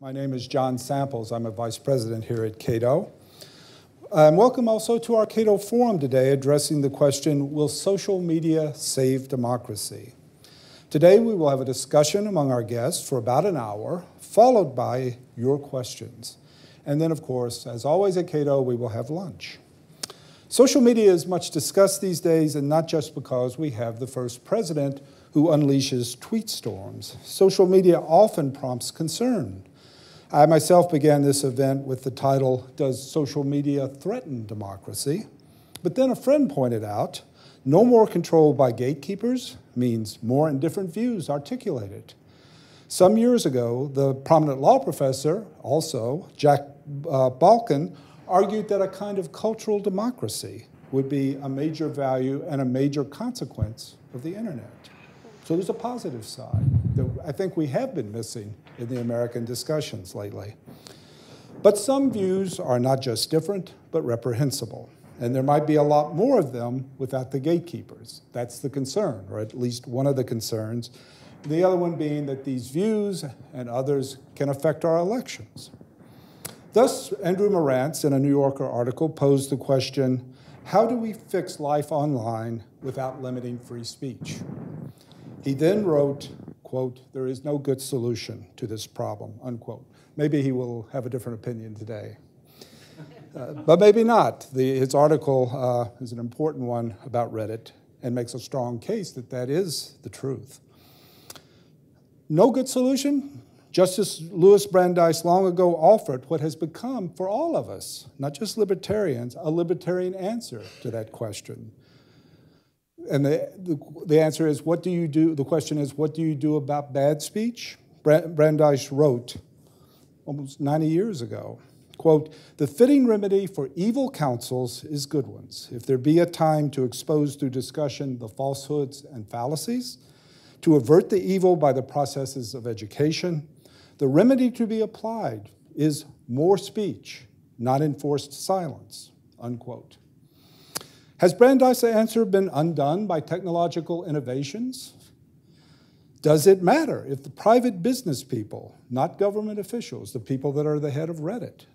My name is John Samples. I'm a vice president here at Cato. Welcome also to our Cato Forum today, addressing the question, will social media save democracy? Today we will have a discussion among our guests for about an hour, followed by your questions. And then, of course, as always at Cato, we will have lunch. Social media is much discussed these days, and not just because we have the first president who unleashes tweet storms. Social media often prompts concern. I myself began this event with the title, Does Social Media Threaten Democracy? But then a friend pointed out, no more control by gatekeepers means more and different views articulated. Some years ago, the prominent law professor, also Jack Balkin, argued that a kind of cultural democracy would be a major value and a major consequence of the internet. So there's a positive side that I think we have been missing in the American discussions lately. But some views are not just different, but reprehensible. And there might be a lot more of them without the gatekeepers. That's the concern, or at least one of the concerns. The other one being that these views and others can affect our elections. Thus, Andrew Marantz, in a New Yorker article, posed the question, how do we fix life online without limiting free speech? He then wrote, quote, there is no good solution to this problem, unquote. Maybe he will have a different opinion today. But maybe not. His article is an important one about Reddit and makes a strong case that that is the truth. No good solution? Justice Louis Brandeis long ago offered what has become, for all of us, not just libertarians, a libertarian answer to that question. And the answer is, what do you do? The question is, what do you do about bad speech? Brandeis wrote almost 90 years ago, quote, the fitting remedy for evil counsels is good ones. If there be a time to expose through discussion the falsehoods and fallacies, to avert the evil by the processes of education, the remedy to be applied is more speech, not enforced silence, unquote. Has Brandeis' answer been undone by technological innovations? Does it matter if the private business people, not government officials, the people that are the head of Reddit,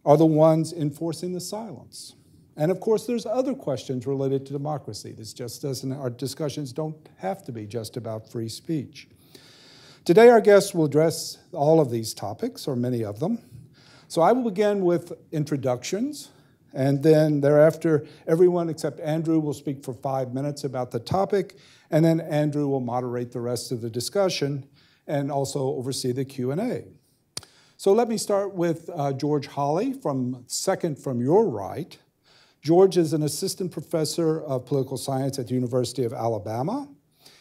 are the ones enforcing the silence? And of course, there's other questions related to democracy. This just doesn't, our discussions don't have to be just about free speech. Today, our guests will address all of these topics, or many of them. So I will begin with introductions. And then thereafter, everyone except Andrew will speak for 5 minutes about the topic, and then Andrew will moderate the rest of the discussion and also oversee the Q&A. So let me start with George Hawley, second from your right. George is an assistant professor of political science at the University of Alabama.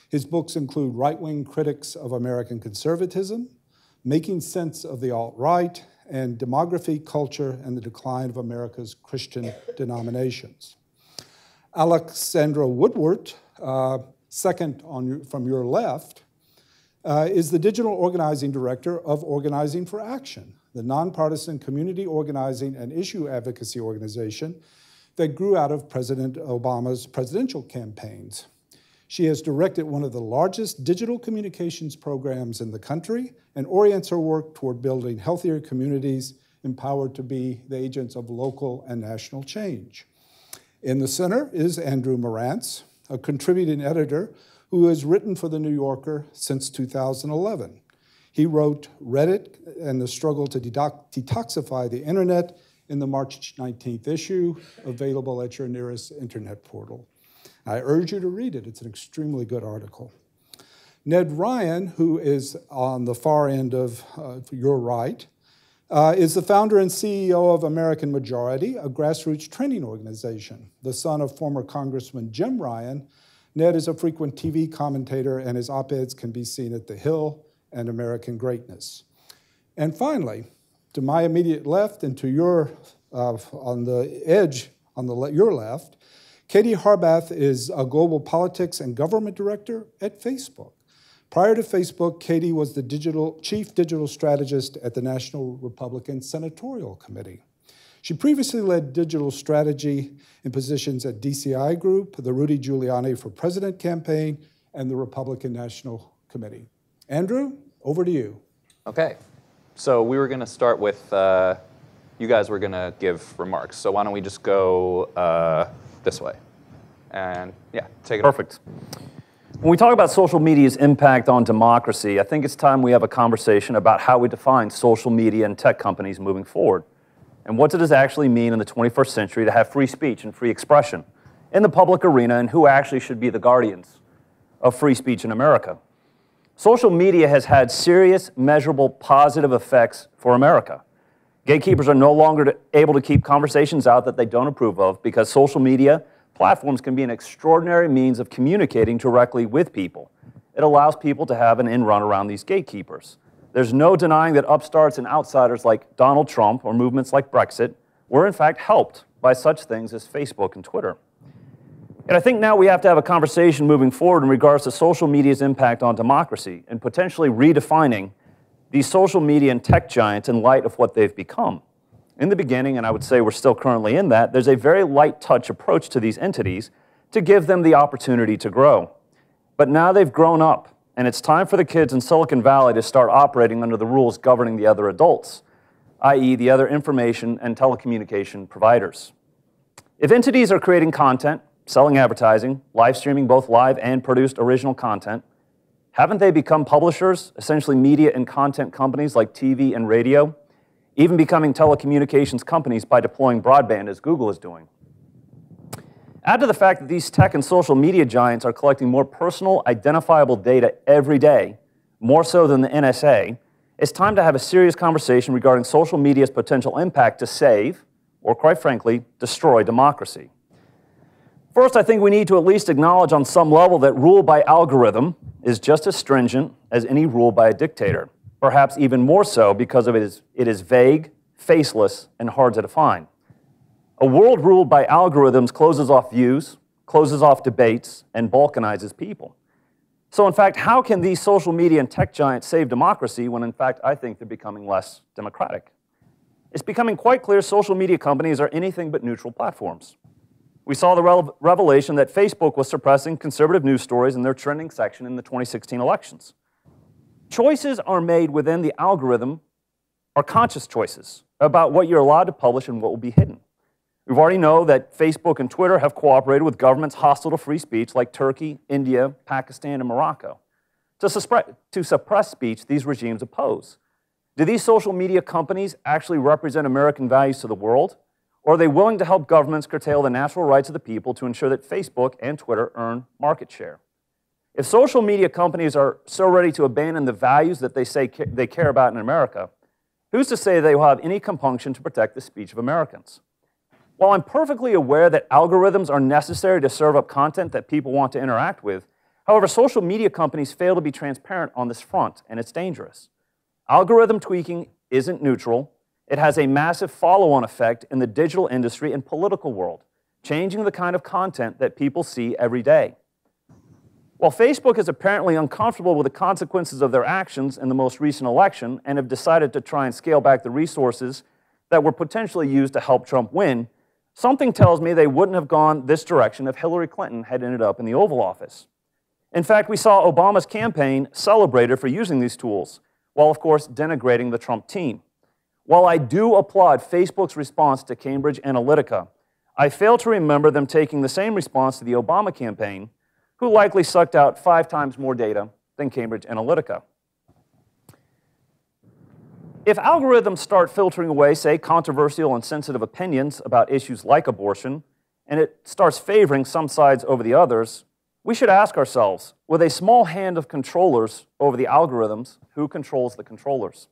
His books include Right-Wing Critics of American Conservatism, Making Sense of the Alt-Right, and Demography, Culture, and the Decline of America's Christian Denominations. Alexandra Woodward, second from your left, is the digital organizing director of Organizing for Action, the nonpartisan community organizing and issue advocacy organization that grew out of President Obama's presidential campaigns. She has directed one of the largest digital communications programs in the country and orients her work toward building healthier communities empowered to be the agents of local and national change. In the center is Andrew Marantz, a contributing editor who has written for The New Yorker since 2011. He wrote Reddit and the Struggle to Detoxify the Internet in the March 19th issue, available at your nearest internet portal. I urge you to read it. It's an extremely good article. Ned Ryan, who is on the far end of your right, is the founder and CEO of American Majority, a grassroots training organization. The son of former Congressman Jim Ryan, Ned is a frequent TV commentator, and his op-eds can be seen at The Hill and American Greatness. And finally, to my immediate left and to your, on the edge, on your left, Katie Harbath is a global politics and government director at Facebook. Prior to Facebook, Katie was the chief digital strategist at the National Republican Senatorial Committee. She previously led digital strategy in positions at DCI Group, the Rudy Giuliani for President campaign, and the Republican National Committee. Andrew, over to you. Okay. So we were going to start with, you guys were going to give remarks. So why don't we just go this way? And yeah, take it. Perfect. When we talk about social media's impact on democracy, I think it's time we have a conversation about how we define social media and tech companies moving forward. And what does it actually mean in the 21st century to have free speech and free expression in the public arena, and who actually should be the guardians of free speech in America? Social media has had serious, measurable, positive effects for America. Gatekeepers are no longer able to keep conversations out that they don't approve of because social media platforms can be an extraordinary means of communicating directly with people. It allows people to have an in-run around these gatekeepers. There's no denying that upstarts and outsiders like Donald Trump or movements like Brexit were in fact helped by such things as Facebook and Twitter. And I think now we have to have a conversation moving forward in regards to social media's impact on democracy and potentially redefining these social media and tech giants in light of what they've become. In the beginning, and I would say we're still currently in that, there's a very light touch approach to these entities to give them the opportunity to grow. But now they've grown up, and it's time for the kids in Silicon Valley to start operating under the rules governing the other adults, i.e. the other information and telecommunication providers. If entities are creating content, selling advertising, live streaming both live and produced original content, haven't they become publishers, essentially media and content companies like TV and radio, even becoming telecommunications companies by deploying broadband as Google is doing? Add to the fact that these tech and social media giants are collecting more personal, identifiable data every day, more so than the NSA, it's time to have a serious conversation regarding social media's potential impact to save, or quite frankly, destroy democracy. First, I think we need to at least acknowledge on some level that rule by algorithm is just as stringent as any rule by a dictator, perhaps even more so because it is vague, faceless, and hard to define. A world ruled by algorithms closes off views, closes off debates, and balkanizes people. So in fact, how can these social media and tech giants save democracy when in fact I think they're becoming less democratic? It's becoming quite clear social media companies are anything but neutral platforms. We saw the revelation that Facebook was suppressing conservative news stories in their trending section in the 2016 elections. Choices are made within the algorithm are conscious choices about what you're allowed to publish and what will be hidden. We already know that Facebook and Twitter have cooperated with governments hostile to free speech like Turkey, India, Pakistan, and Morocco. To suppress speech these regimes oppose. Do these social media companies actually represent American values to the world? Or are they willing to help governments curtail the natural rights of the people to ensure that Facebook and Twitter earn market share? If social media companies are so ready to abandon the values that they say they care about in America, who's to say they will have any compunction to protect the speech of Americans? While I'm perfectly aware that algorithms are necessary to serve up content that people want to interact with, however, social media companies fail to be transparent on this front, and it's dangerous. Algorithm tweaking isn't neutral. It has a massive follow-on effect in the digital industry and political world, changing the kind of content that people see every day. While Facebook is apparently uncomfortable with the consequences of their actions in the most recent election and have decided to try and scale back the resources that were potentially used to help Trump win, something tells me they wouldn't have gone this direction if Hillary Clinton had ended up in the Oval Office. In fact, we saw Obama's campaign celebrated for using these tools, while of course denigrating the Trump team. While I do applaud Facebook's response to Cambridge Analytica, I fail to remember them taking the same response to the Obama campaign, who likely sucked out 5 times more data than Cambridge Analytica. If algorithms start filtering away, say, controversial and sensitive opinions about issues like abortion, and it starts favoring some sides over the others, we should ask ourselves, with a small hand of controllers over the algorithms, who controls the controllers?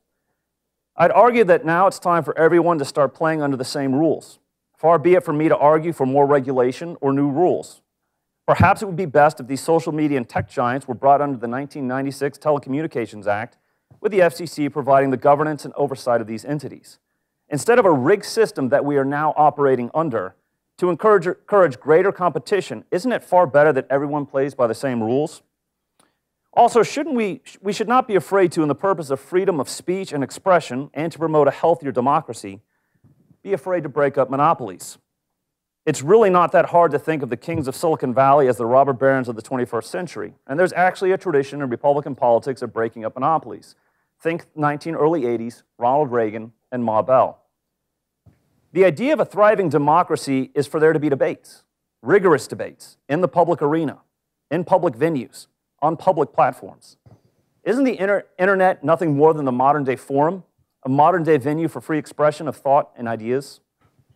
I'd argue that now it's time for everyone to start playing under the same rules. Far be it from me to argue for more regulation or new rules. Perhaps it would be best if these social media and tech giants were brought under the 1996 Telecommunications Act, with the FCC providing the governance and oversight of these entities. Instead of a rigged system that we are now operating under, to encourage greater competition, isn't it far better that everyone plays by the same rules? Also, we should not be afraid to, in the purpose of freedom of speech and expression and to promote a healthier democracy, be afraid to break up monopolies. It's really not that hard to think of the kings of Silicon Valley as the robber barons of the 21st century, and there's actually a tradition in Republican politics of breaking up monopolies. Think early 80s, Ronald Reagan and Ma Bell. The idea of a thriving democracy is for there to be debates, rigorous debates, in the public arena, in public venues, on public platforms. Isn't the internet nothing more than the modern-day forum, a modern-day venue for free expression of thought and ideas?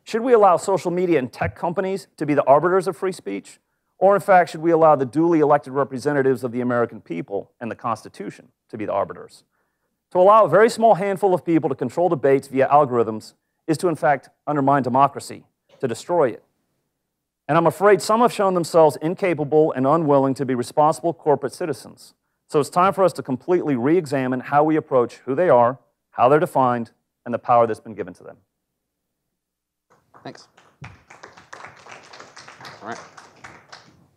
Should we allow social media and tech companies to be the arbiters of free speech? Or in fact, should we allow the duly elected representatives of the American people and the Constitution to be the arbiters? To allow a very small handful of people to control debates via algorithms is to, in fact, undermine democracy, to destroy it. And I'm afraid some have shown themselves incapable and unwilling to be responsible corporate citizens. So it's time for us to completely re-examine how we approach who they are, how they're defined, and the power that's been given to them. Thanks. All right.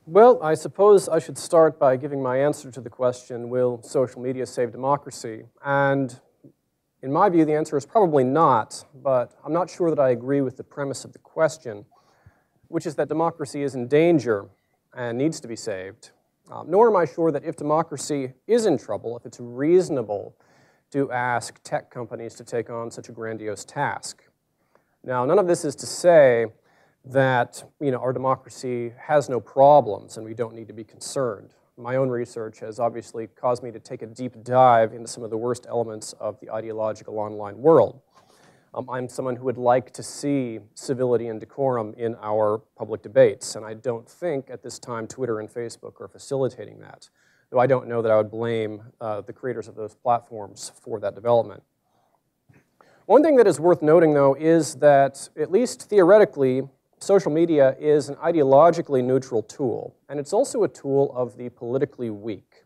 Well, I suppose I should start by giving my answer to the question, will social media save democracy? And in my view, the answer is probably not, but I'm not sure that I agree with the premise of the question, which is that democracy is in danger and needs to be saved. Nor am I sure that if democracy is in trouble, if it's reasonable to ask tech companies to take on such a grandiose task. Now, none of this is to say that our democracy has no problems and we don't need to be concerned. My own research has obviously caused me to take a deep dive into some of the worst elements of the ideological online world. I'm someone who would like to see civility and decorum in our public debates, and I don't think at this time Twitter and Facebook are facilitating that, though I don't know that I would blame the creators of those platforms for that development. One thing that is worth noting, though, is that, at least theoretically, social media is an ideologically neutral tool, and it's also a tool of the politically weak.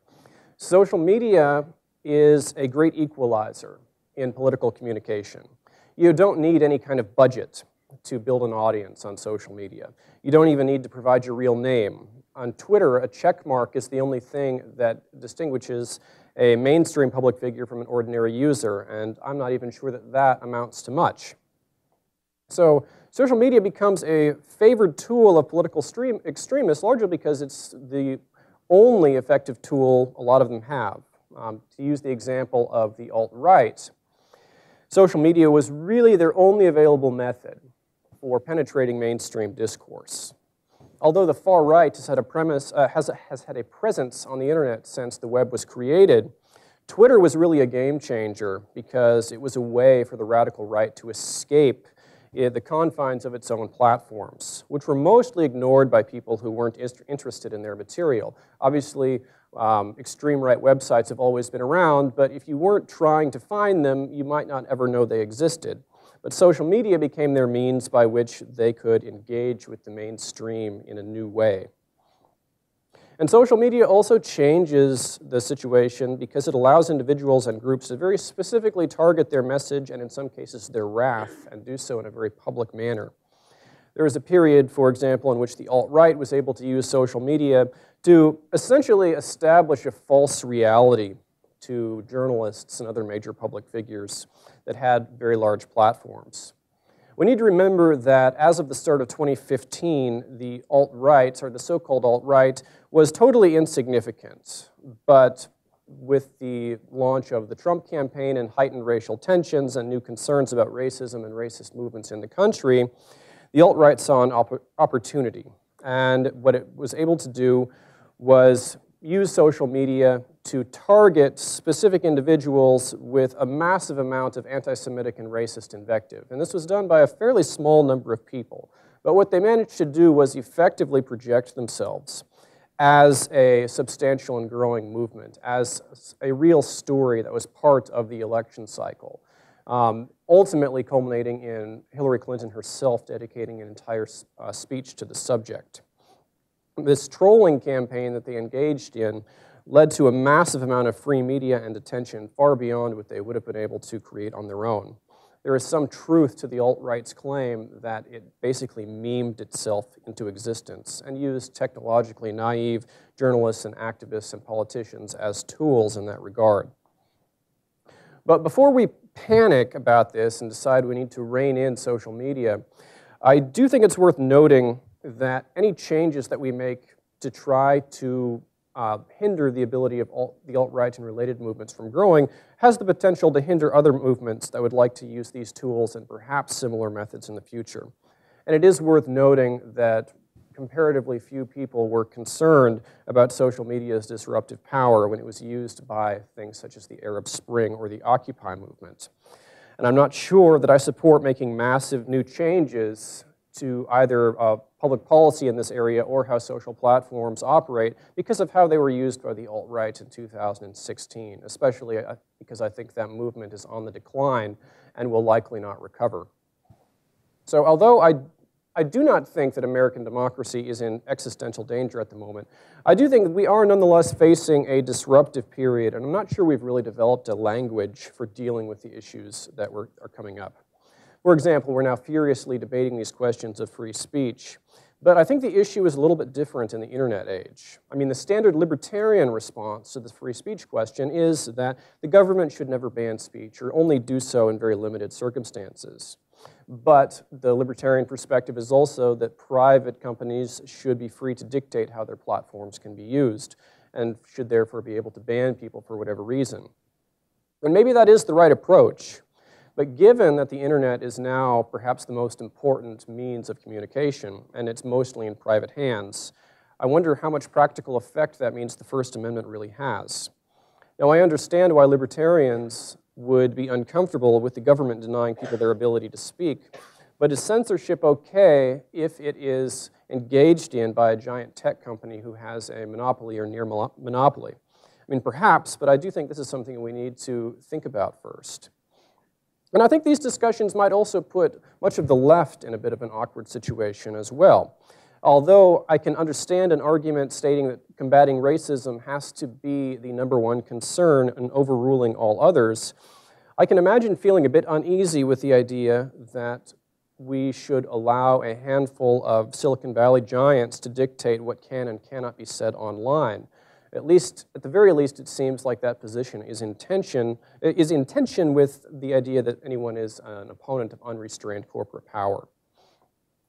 Social media is a great equalizer in political communication. You don't need any kind of budget to build an audience on social media. You don't even need to provide your real name. On Twitter, a check mark is the only thing that distinguishes a mainstream public figure from an ordinary user, and I'm not even sure that that amounts to much. So social media becomes a favored tool of political extremists, largely because it's the only effective tool a lot of them have. To use the example of the alt-right, social media was really their only available method for penetrating mainstream discourse. Although the far right has had a presence on the internet since the web was created, Twitter was really a game changer because it was a way for the radical right to escape the confines of its own platforms, which were mostly ignored by people who weren't interested in their material. Obviously, extreme right websites have always been around, but if you weren't trying to find them, you might not ever know they existed. But social media became their means by which they could engage with the mainstream in a new way. And social media also changes the situation because it allows individuals and groups to very specifically target their message and in some cases their wrath, and do so in a very public manner. There was a period, for example, in which the alt-right was able to use social media to essentially establish a false reality to journalists and other major public figures that had very large platforms. We need to remember that as of the start of 2015, the alt-right, or the so-called alt-right, was totally insignificant. But with the launch of the Trump campaign and heightened racial tensions and new concerns about racism and racist movements in the country, the alt-right saw an opportunity. And what it was able to do was use social media to target specific individuals with a massive amount of anti-Semitic and racist invective. And this was done by a fairly small number of people. But what they managed to do was effectively project themselves as a substantial and growing movement, as a real story that was part of the election cycle, ultimately culminating in Hillary Clinton herself dedicating an entire speech to the subject. This trolling campaign that they engaged in led to a massive amount of free media and attention, far beyond what they would have been able to create on their own. There is some truth to the alt-right's claim that it basically memed itself into existence and used technologically naive journalists and activists and politicians as tools in that regard. But before we panic about this and decide we need to rein in social media, I do think it's worth noting that any changes that we make to try to hinder the ability of the alt-right and related movements from growing, has the potential to hinder other movements that would like to use these tools and perhaps similar methods in the future. And it is worth noting that comparatively few people were concerned about social media's disruptive power when it was used by things such as the Arab Spring or the Occupy movement. And I'm not sure that I support making massive new changes to either public policy in this area or how social platforms operate because of how they were used by the alt-right in 2016, especially because I think that movement is on the decline and will likely not recover. So although I do not think that American democracy is in existential danger at the moment, I do think that we are nonetheless facing a disruptive period, and I'm not sure we've really developed a language for dealing with the issues that are coming up. For example, we're now furiously debating these questions of free speech, but I think the issue is a little bit different in the internet age. I mean, the standard libertarian response to the free speech question is that the government should never ban speech or only do so in very limited circumstances. But the libertarian perspective is also that private companies should be free to dictate how their platforms can be used and should therefore be able to ban people for whatever reason. And maybe that is the right approach. But given that the internet is now perhaps the most important means of communication, and it's mostly in private hands, I wonder how much practical effect that means the First Amendment really has. Now, I understand why libertarians would be uncomfortable with the government denying people their ability to speak, but is censorship okay if it is engaged in by a giant tech company who has a monopoly or near monopoly? I mean, perhaps, but I do think this is something we need to think about first. And I think these discussions might also put much of the left in a bit of an awkward situation as well. Although I can understand an argument stating that combating racism has to be the #1 concern and overruling all others, I can imagine feeling a bit uneasy with the idea that we should allow a handful of Silicon Valley giants to dictate what can and cannot be said online. At the very least, it seems like that position is in tension with the idea that anyone is an opponent of unrestrained corporate power.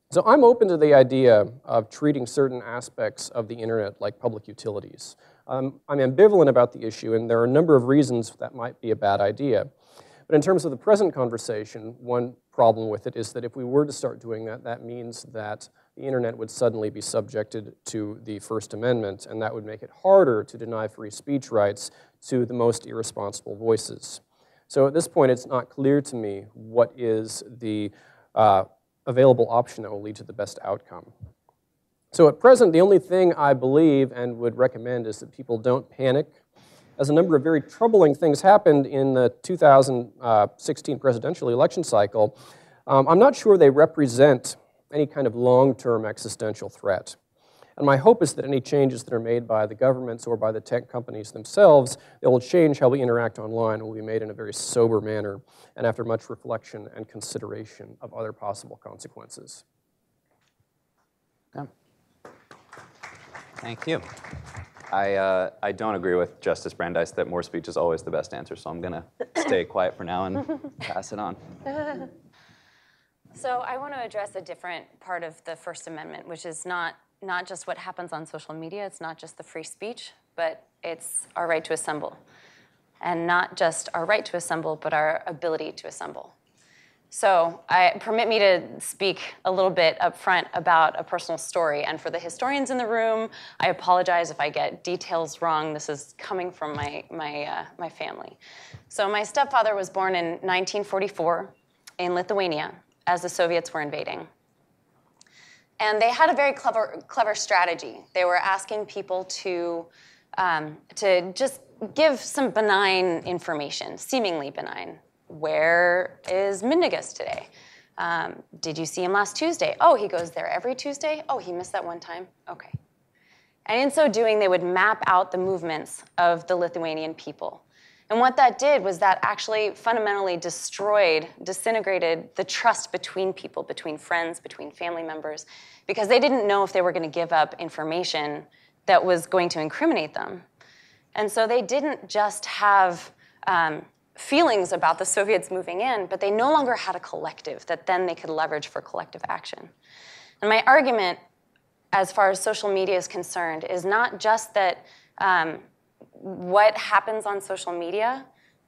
So I'm open to the idea of treating certain aspects of the internet like public utilities. I'm ambivalent about the issue, and there are a number of reasons that might be a bad idea. But in terms of the present conversation, one problem with it is that if we were to start doing that, that means that the internet would suddenly be subjected to the First Amendment, and that would make it harder to deny free speech rights to the most irresponsible voices. So at this point, it's not clear to me what is the available option that will lead to the best outcome. So at present, the only thing I believe and would recommend is that people don't panic. As a number of very troubling things happened in the 2016 presidential election cycle, I'm not sure they represent any kind of long-term existential threat. And my hope is that any changes that are made by the governments or by the tech companies themselves that will change how we interact online will be made in a very sober manner and after much reflection and consideration of other possible consequences. Yeah. Thank you. I don't agree with Justice Brandeis that more speech is always the best answer, so I'm going to stay quiet for now and pass it on. So I want to address a different part of the First Amendment, which is not just what happens on social media, it's not just the free speech, but it's our right to assemble. And not just our right to assemble, but our ability to assemble. So permit me to speak a little bit up front about a personal story. And for the historians in the room, I apologize if I get details wrong. This is coming from my family. So my stepfather was born in 1944 in Lithuania as the Soviets were invading. And they had a very clever strategy. They were asking people to just give some benign information, seemingly benign. Where is Mindaugas today? Did you see him last Tuesday? Oh, he goes there every Tuesday? Oh, he missed that one time? Okay. And in so doing, they would map out the movements of the Lithuanian people. And what that did was that actually fundamentally disintegrated the trust between people, between friends, between family members, because they didn't know if they were going to give up information that was going to incriminate them. And so they didn't just have feelings about the Soviets moving in, but they no longer had a collective that then they could leverage for collective action. And my argument, as far as social media is concerned, is not just that what happens on social media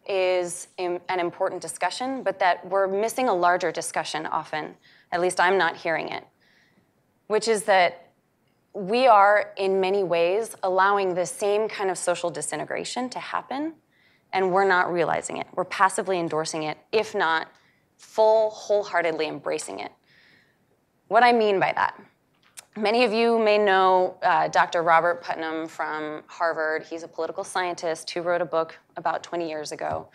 is an important discussion, but that we're missing a larger discussion often. At least I'm not hearing it, which is that we are, in many ways, allowing the same kind of social disintegration to happen, and we're not realizing it. We're passively endorsing it, if not wholeheartedly embracing it. What I mean by that, many of you may know Dr. Robert Putnam from Harvard. He's a political scientist who wrote a book about 20 years ago.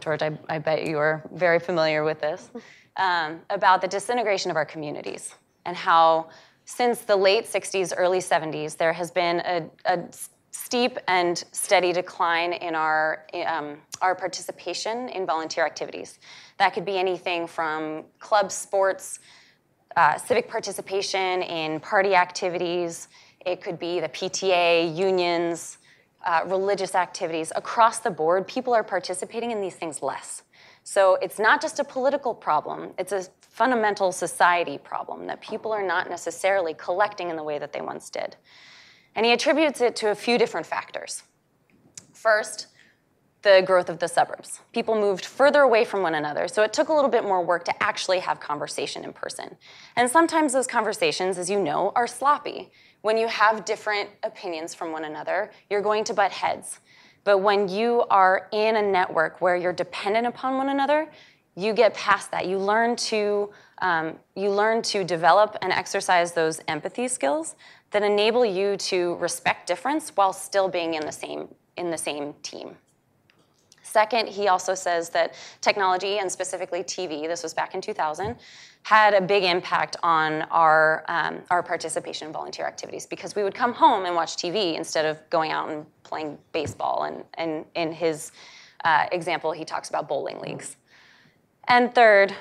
George, I bet you are very familiar with this, about the disintegration of our communities and how since the late 60s, early 70s, there has been a steep and steady decline in our participation in volunteer activities. That could be anything from club sports, civic participation in party activities. It could be the PTA, unions, religious activities. Across the board, people are participating in these things less. So it's not just a political problem, it's a fundamental society problem that people are not necessarily collecting in the way that they once did. And he attributes it to a few different factors. First, the growth of the suburbs. People moved further away from one another, so it took a little bit more work to actually have conversation in person. And sometimes those conversations, as you know, are sloppy. When you have different opinions from one another, you're going to butt heads. But when you are in a network where you're dependent upon one another, you get past that. You learn to develop and exercise those empathy skills that enable you to respect difference while still being in the same team. Second, he also says that technology, and specifically TV, this was back in 2000, had a big impact on our participation in volunteer activities because we would come home and watch TV instead of going out and playing baseball. And in his example, he talks about bowling leagues. And third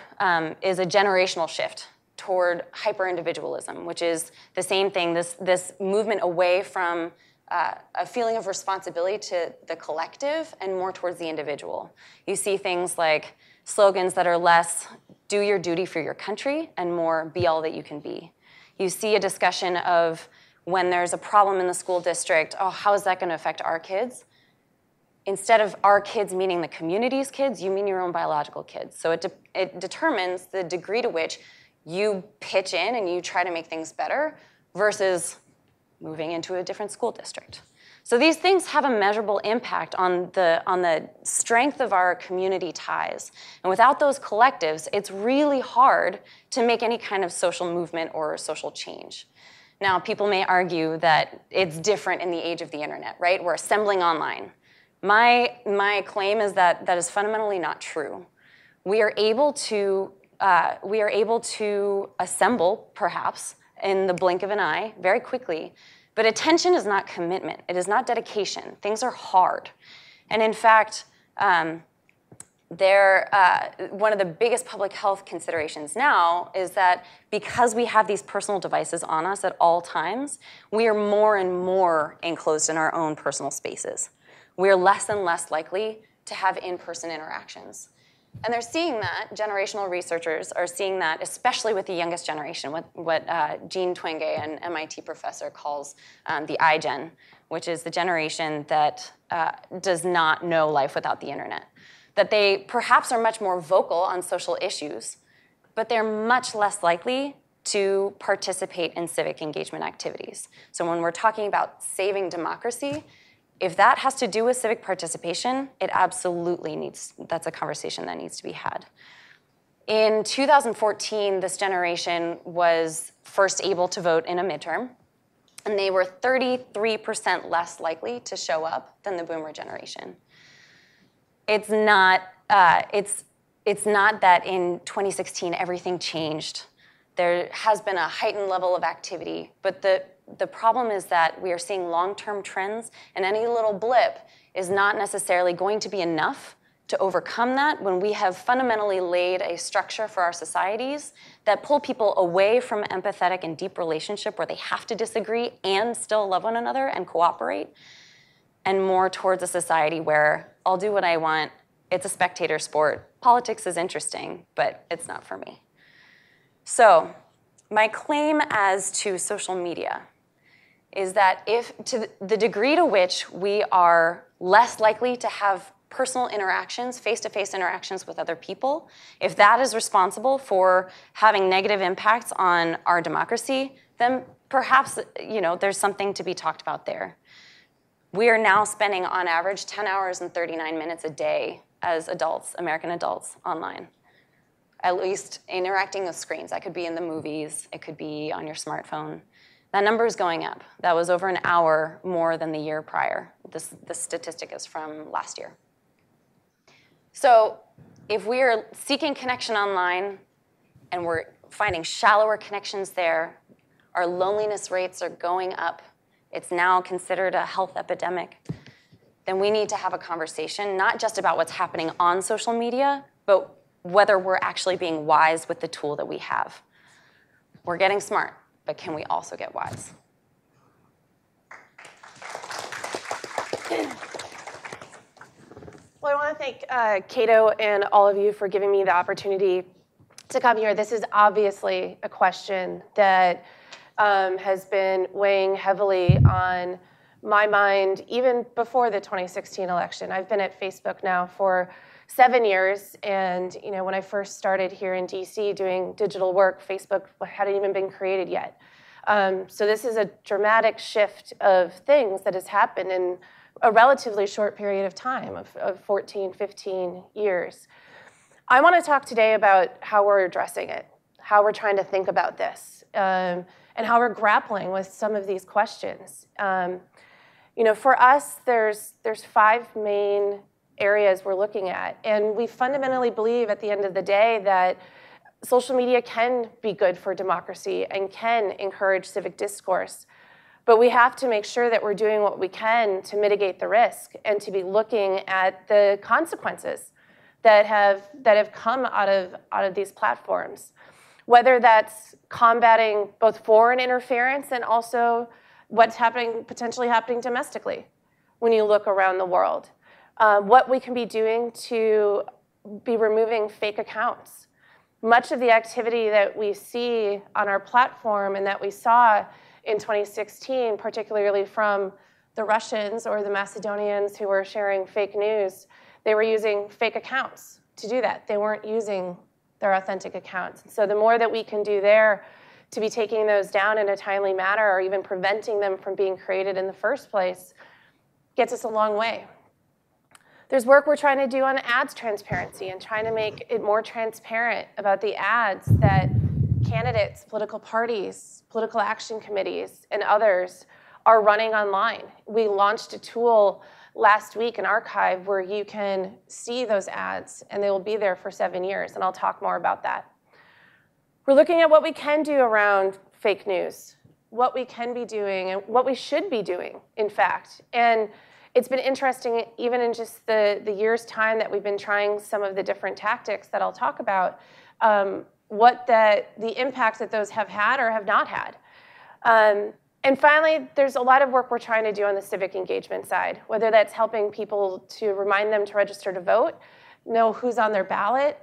is a generational shift toward hyper-individualism, which is the same thing, this movement away from a feeling of responsibility to the collective and more towards the individual. You see things like slogans that are less do your duty for your country and more be all that you can be. You see a discussion of when there's a problem in the school district, oh, how is that going to affect our kids? Instead of our kids meaning the community's kids, you mean your own biological kids. So it determines the degree to which you pitch in and you try to make things better versus moving into a different school district. So these things have a measurable impact on the strength of our community ties. And without those collectives, it's really hard to make any kind of social movement or social change. Now, people may argue that it's different in the age of the internet, right? We're assembling online. My claim is that that is fundamentally not true. We are able to assemble, perhaps, in the blink of an eye, very quickly. But attention is not commitment. It is not dedication. Things are hard. And in fact, one of the biggest public health considerations now is that because we have these personal devices on us at all times, we are more and more enclosed in our own personal spaces. We're less and less likely to have in-person interactions. And they're seeing that, generational researchers are seeing that, especially with the youngest generation, what Jean Twenge, an MIT professor, calls the iGen, which is the generation that does not know life without the internet. That they perhaps are much more vocal on social issues, but they're much less likely to participate in civic engagement activities. So when we're talking about saving democracy, if that has to do with civic participation, it absolutely that's a conversation that needs to be had. In 2014, this generation was first able to vote in a midterm, and they were 33% less likely to show up than the boomer generation. It's not that in 2016 everything changed. There has been a heightened level of activity, but the problem is that we are seeing long-term trends, and any little blip is not necessarily going to be enough to overcome that when we have fundamentally laid a structure for our societies that pull people away from empathetic and deep relationship where they have to disagree and still love one another and cooperate, and more towards a society where I'll do what I want, it's a spectator sport, politics is interesting, but it's not for me. So, my claim as to social media is that if to the degree to which we are less likely to have personal interactions, face-to-face interactions with other people, if that is responsible for having negative impacts on our democracy, then perhaps, there's something to be talked about there. We are now spending, on average, 10 hours and 39 minutes a day as adults, American adults, online. At least interacting with screens. That could be in the movies. It could be on your smartphone. That number is going up. That was over an hour more than the year prior. This statistic is from last year. So if we are seeking connection online and we're finding shallower connections there, our loneliness rates are going up, it's now considered a health epidemic, then we need to have a conversation, not just about what's happening on social media, but whether we're actually being wise with the tool that we have. We're getting smart, but can we also get wise? Well, I want to thank Cato and all of you for giving me the opportunity to come here. This is obviously a question that has been weighing heavily on my mind even before the 2016 election. I've been at Facebook now for 7 years, and when I first started here in DC doing digital work, Facebook hadn't even been created yet. So this is a dramatic shift of things that has happened in a relatively short period of time, of 14, 15 years. I want to talk today about how we're addressing it, how we're trying to think about this, and how we're grappling with some of these questions. For us, there's 5 main areas we're looking at, and we fundamentally believe at the end of the day that social media can be good for democracy and can encourage civic discourse. But we have to make sure that we're doing what we can to mitigate the risk and to be looking at the consequences that have come out of these platforms. Whether that's combating both foreign interference and also what's potentially happening domestically when you look around the world. What we can be doing to be removing fake accounts. Much of the activity that we see on our platform and that we saw in 2016, particularly from the Russians or the Macedonians who were sharing fake news, they were using fake accounts to do that. They weren't using their authentic accounts. So the more that we can do there to be taking those down in a timely manner or even preventing them from being created in the first place gets us a long way. There's work we're trying to do on ads transparency and trying to make it more transparent about the ads that candidates, political parties, political action committees, and others are running online. We launched a tool last week, an archive, where you can see those ads, and they will be there for 7 years, and I'll talk more about that. We're looking at what we can do around fake news, what we can be doing, and what we should be doing, in fact. And it's been interesting, even in just the year's time that we've been trying some of the different tactics that I'll talk about, the impact that those have had or have not had. And finally, there's a lot of work we're trying to do on the civic engagement side, whether that's helping people to remind them to register to vote, know who's on their ballot,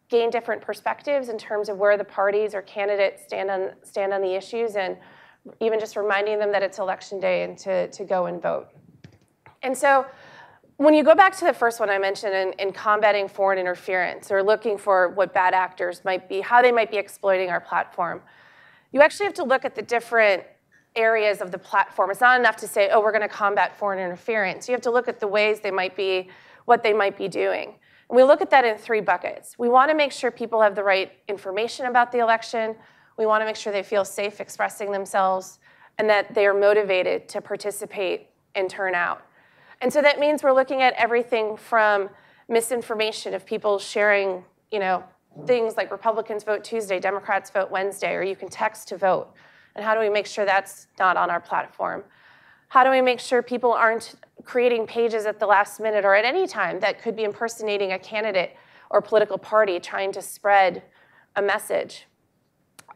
gain different perspectives in terms of where the parties or candidates stand on the issues, and even just reminding them that it's election day and to go and vote. And so when you go back to the first one I mentioned in combating foreign interference or looking for what bad actors might be, how they might be exploiting our platform, you actually have to look at the different areas of the platform. It's not enough to say, oh, we're going to combat foreign interference. You have to look at the ways they might be, what they might be doing. And we look at that in 3 buckets. We want to make sure people have the right information about the election. We want to make sure they feel safe expressing themselves and that they are motivated to participate and turn out. And so that means we're looking at everything from misinformation of people sharing, things like Republicans vote Tuesday, Democrats vote Wednesday, or you can text to vote. And how do we make sure that's not on our platform? How do we make sure people aren't creating pages at the last minute or at any time that could be impersonating a candidate or political party trying to spread a message?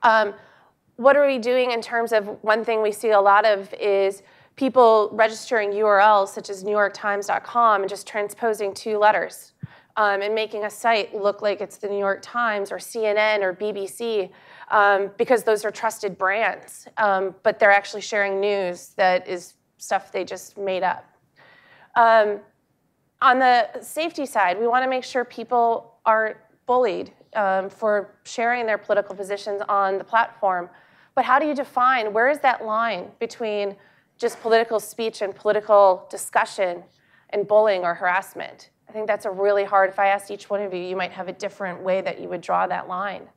What are we doing in terms of, one thing we see a lot of is people registering URLs such as NewYorkTimes.com and just transposing 2 letters and making a site look like it's the New York Times or CNN or BBC, because those are trusted brands, but they're actually sharing news that is stuff they just made up. On the safety side, we want to make sure people aren't bullied for sharing their political positions on the platform. But how do you define, where is that line between just political speech and political discussion and bullying or harassment? I think that's a really hard, if I asked each one of you, you might have a different way that you would draw that line.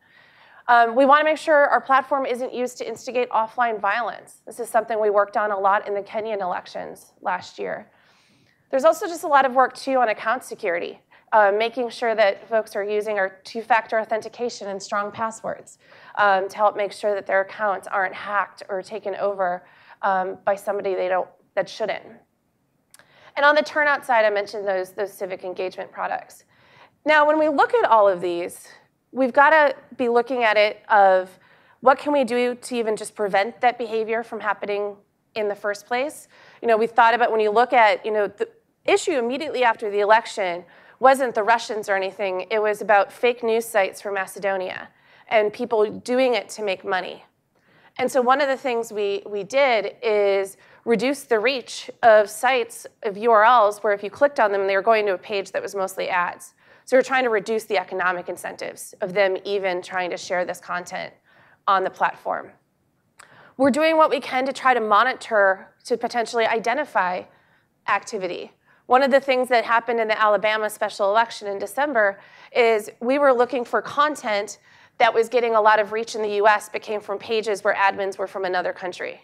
We want to make sure our platform isn't used to instigate offline violence. This is something we worked on a lot in the Kenyan elections last year. There's also just a lot of work, too, on account security, making sure that folks are using our two-factor authentication and strong passwords to help make sure that their accounts aren't hacked or taken over by somebody that shouldn't. And on the turnout side, I mentioned those civic engagement products. Now, when we look at all of these, we've got to be looking at it of what can we do to even just prevent that behavior from happening in the first place. We thought about when you look at, the issue immediately after the election wasn't the Russians or anything. It was about fake news sites from Macedonia and people doing it to make money. And so one of the things we did is reduce the reach of sites, of URLs, where if you clicked on them, they were going to a page that was mostly ads. So we're trying to reduce the economic incentives of them even trying to share this content on the platform. We're doing what we can to try to monitor, to potentially identify activity. One of the things that happened in the Alabama special election in December is we were looking for content that was getting a lot of reach in the US but came from pages where admins were from another country.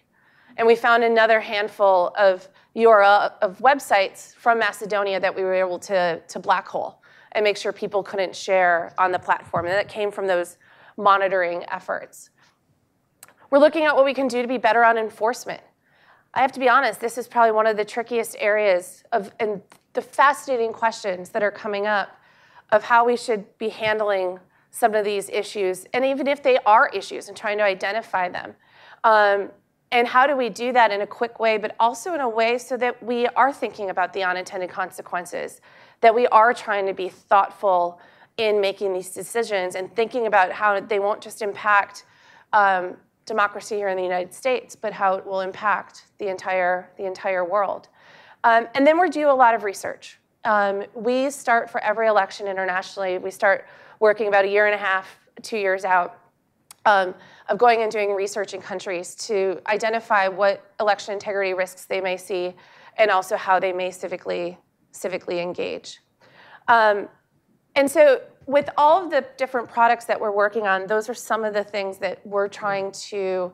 And we found another handful of URL of websites from Macedonia that we were able to black hole and make sure people couldn't share on the platform. And that came from those monitoring efforts. We're looking at what we can do to be better on enforcement. I have to be honest, this is probably one of the trickiest areas and the fascinating questions that are coming up of how we should be handling some of these issues, and even if they are issues, and trying to identify them. And how do we do that in a quick way, but also in a way so that we are thinking about the unintended consequences, that we are trying to be thoughtful in making these decisions and thinking about how they won't just impact democracy here in the United States, but how it will impact the entire world. And then we do a lot of research. We start for every election internationally, we start working about 1.5 years, 2 years out of going and doing research in countries to identify what election integrity risks they may see and also how they may civically engage. And so with all of the different products that we're working on, those are some of the things that we're trying to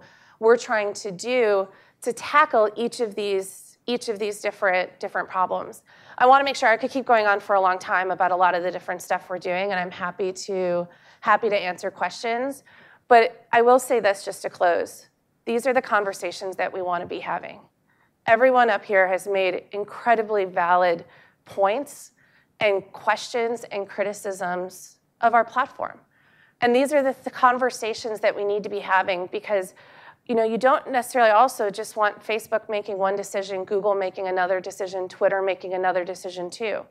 do to tackle each of these different problems. I want to make sure I could keep going on for a long time about a lot of the different stuff we're doing, and I'm happy to answer questions. But I will say this just to close. These are the conversations that we want to be having. Everyone up here has made incredibly valid points and questions and criticisms of our platform. And these are the conversations that we need to be having, because you don't necessarily also just want Facebook making one decision, Google making another decision, Twitter making another decision too.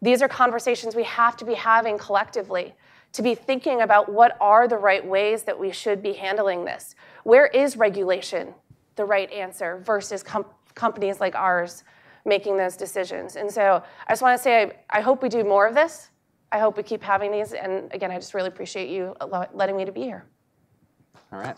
These are conversations we have to be having collectively, to be thinking about what are the right ways that we should be handling this. Where is regulation the right answer versus companies like ours making those decisions? And so I just want to say I hope we do more of this. I hope we keep having these. And again, I just really appreciate you letting me to be here. All right.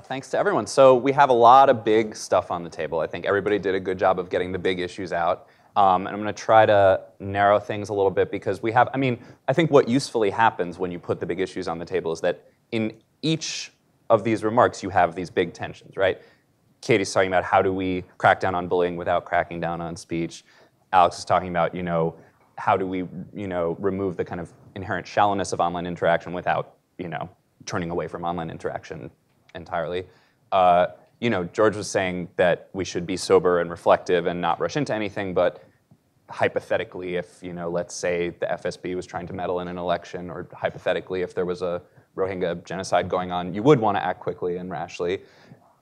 Thanks to everyone. So we have a lot of big stuff on the table. I think everybody did a good job of getting the big issues out. And I'm going to try to narrow things a little bit because I think what usefully happens when you put the big issues on the table is that in each of these remarks, you have these big tensions, right? Katie's talking about how do we crack down on bullying without cracking down on speech. Alex is talking about, how do we, remove the kind of inherent shallowness of online interaction without, turning away from online interaction entirely. George was saying that we should be sober and reflective and not rush into anything, but hypothetically, if, let's say the FSB was trying to meddle in an election, or hypothetically, if there was a Rohingya genocide going on, you would want to act quickly and rashly.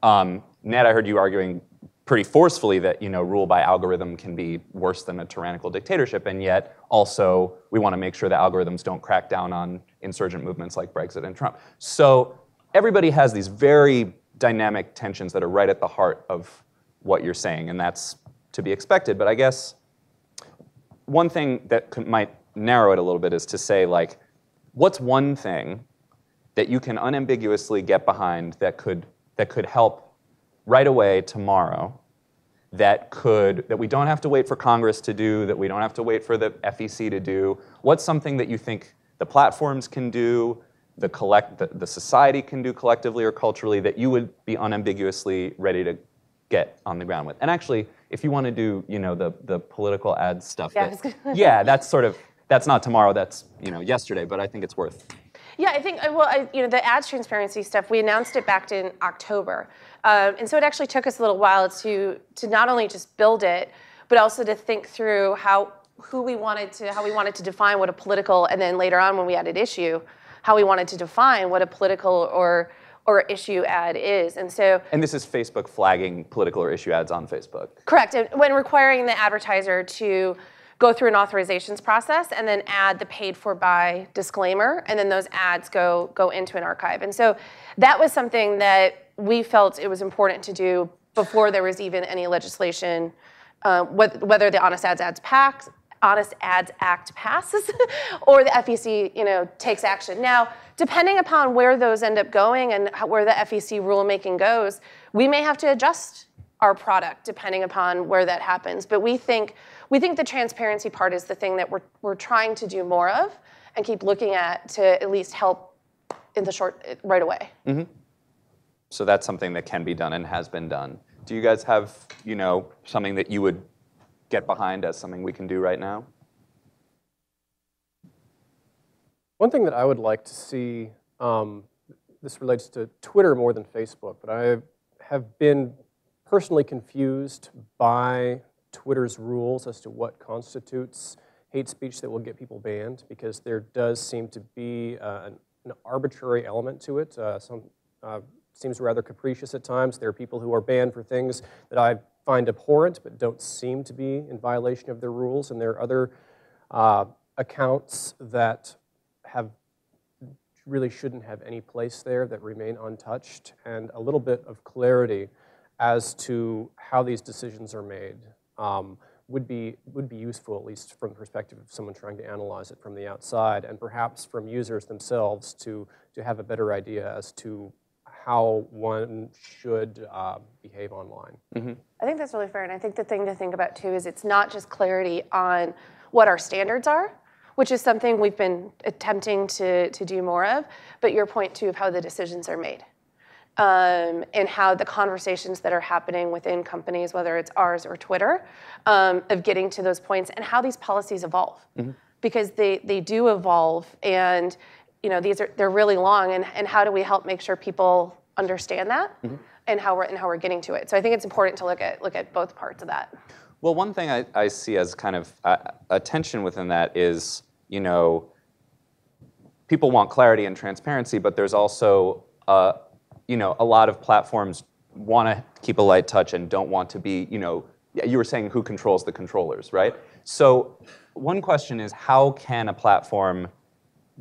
Ned, I heard you arguing pretty forcefully that rule by algorithm can be worse than a tyrannical dictatorship, and yet also we want to make sure the algorithms don't crack down on insurgent movements like Brexit and Trump. So everybody has these very dynamic tensions that are right at the heart of what you're saying, and that's to be expected. But I guess one thing that might narrow it a little bit is to say, like, what's one thing that you can unambiguously get behind that could help right away tomorrow, that we don't have to wait for Congress to do, that we don't have to wait for the FEC to do? What's something that you think the platforms can do, the society can do collectively or culturally, that you would be unambiguously ready to get on the ground with? And actually, if you want to do the political ad stuff, that's not tomorrow, that's yesterday, but I think it's worth. Yeah, I think, the ads transparency stuff, we announced it back in October. And so it actually took us a little while to not only just build it, but also to think through how we wanted to define what a political, and then later on when we added issue, how we wanted to define what a political or issue ad is. And this is Facebook flagging political or issue ads on Facebook. Correct. And when requiring the advertiser to go through an authorizations process and then add the paid for by disclaimer, and then those ads go into an archive. And so that was something that we felt it was important to do before there was even any legislation, whether the Honest Ads Act passes or the FEC takes action. Now, depending upon where those end up going and where the FEC rulemaking goes, we may have to adjust our product depending upon where that happens. But we think the transparency part is the thing that we're trying to do more of and keep looking at to at least help in the right away. Mm-hmm. So that's something that can be done and has been done. Do you guys have something that you would get behind as something we can do right now? One thing that I would like to see, this relates to Twitter more than Facebook, but I have been personally confused by Twitter's rules as to what constitutes hate speech that will get people banned, because there does seem to be an arbitrary element to it. Seems rather capricious at times. There are people who are banned for things that I find abhorrent but don't seem to be in violation of their rules, and there are other accounts that really shouldn't have any place there that remain untouched, and a little bit of clarity as to how these decisions are made would be useful, at least from the perspective of someone trying to analyze it from the outside, and perhaps from users themselves to have a better idea as to how one should behave online. Mm-hmm. I think that's really fair, and I think the thing to think about too is it's not just clarity on what our standards are, which is something we've been attempting to do more of, but your point too of how the decisions are made. And how the conversations that are happening within companies, whether it's ours or Twitter, of getting to those points, and how these policies evolve. Mm-hmm. Because they do evolve, and they're really long, and how do we help make sure people understand that, mm-hmm. and how we're getting to it. So I think it's important to look at both parts of that. Well, one thing I see as kind of a tension within that is, people want clarity and transparency, but there's also a lot of platforms want to keep a light touch and don't want to be, you were saying who controls the controllers, right? So one question is, how can a platform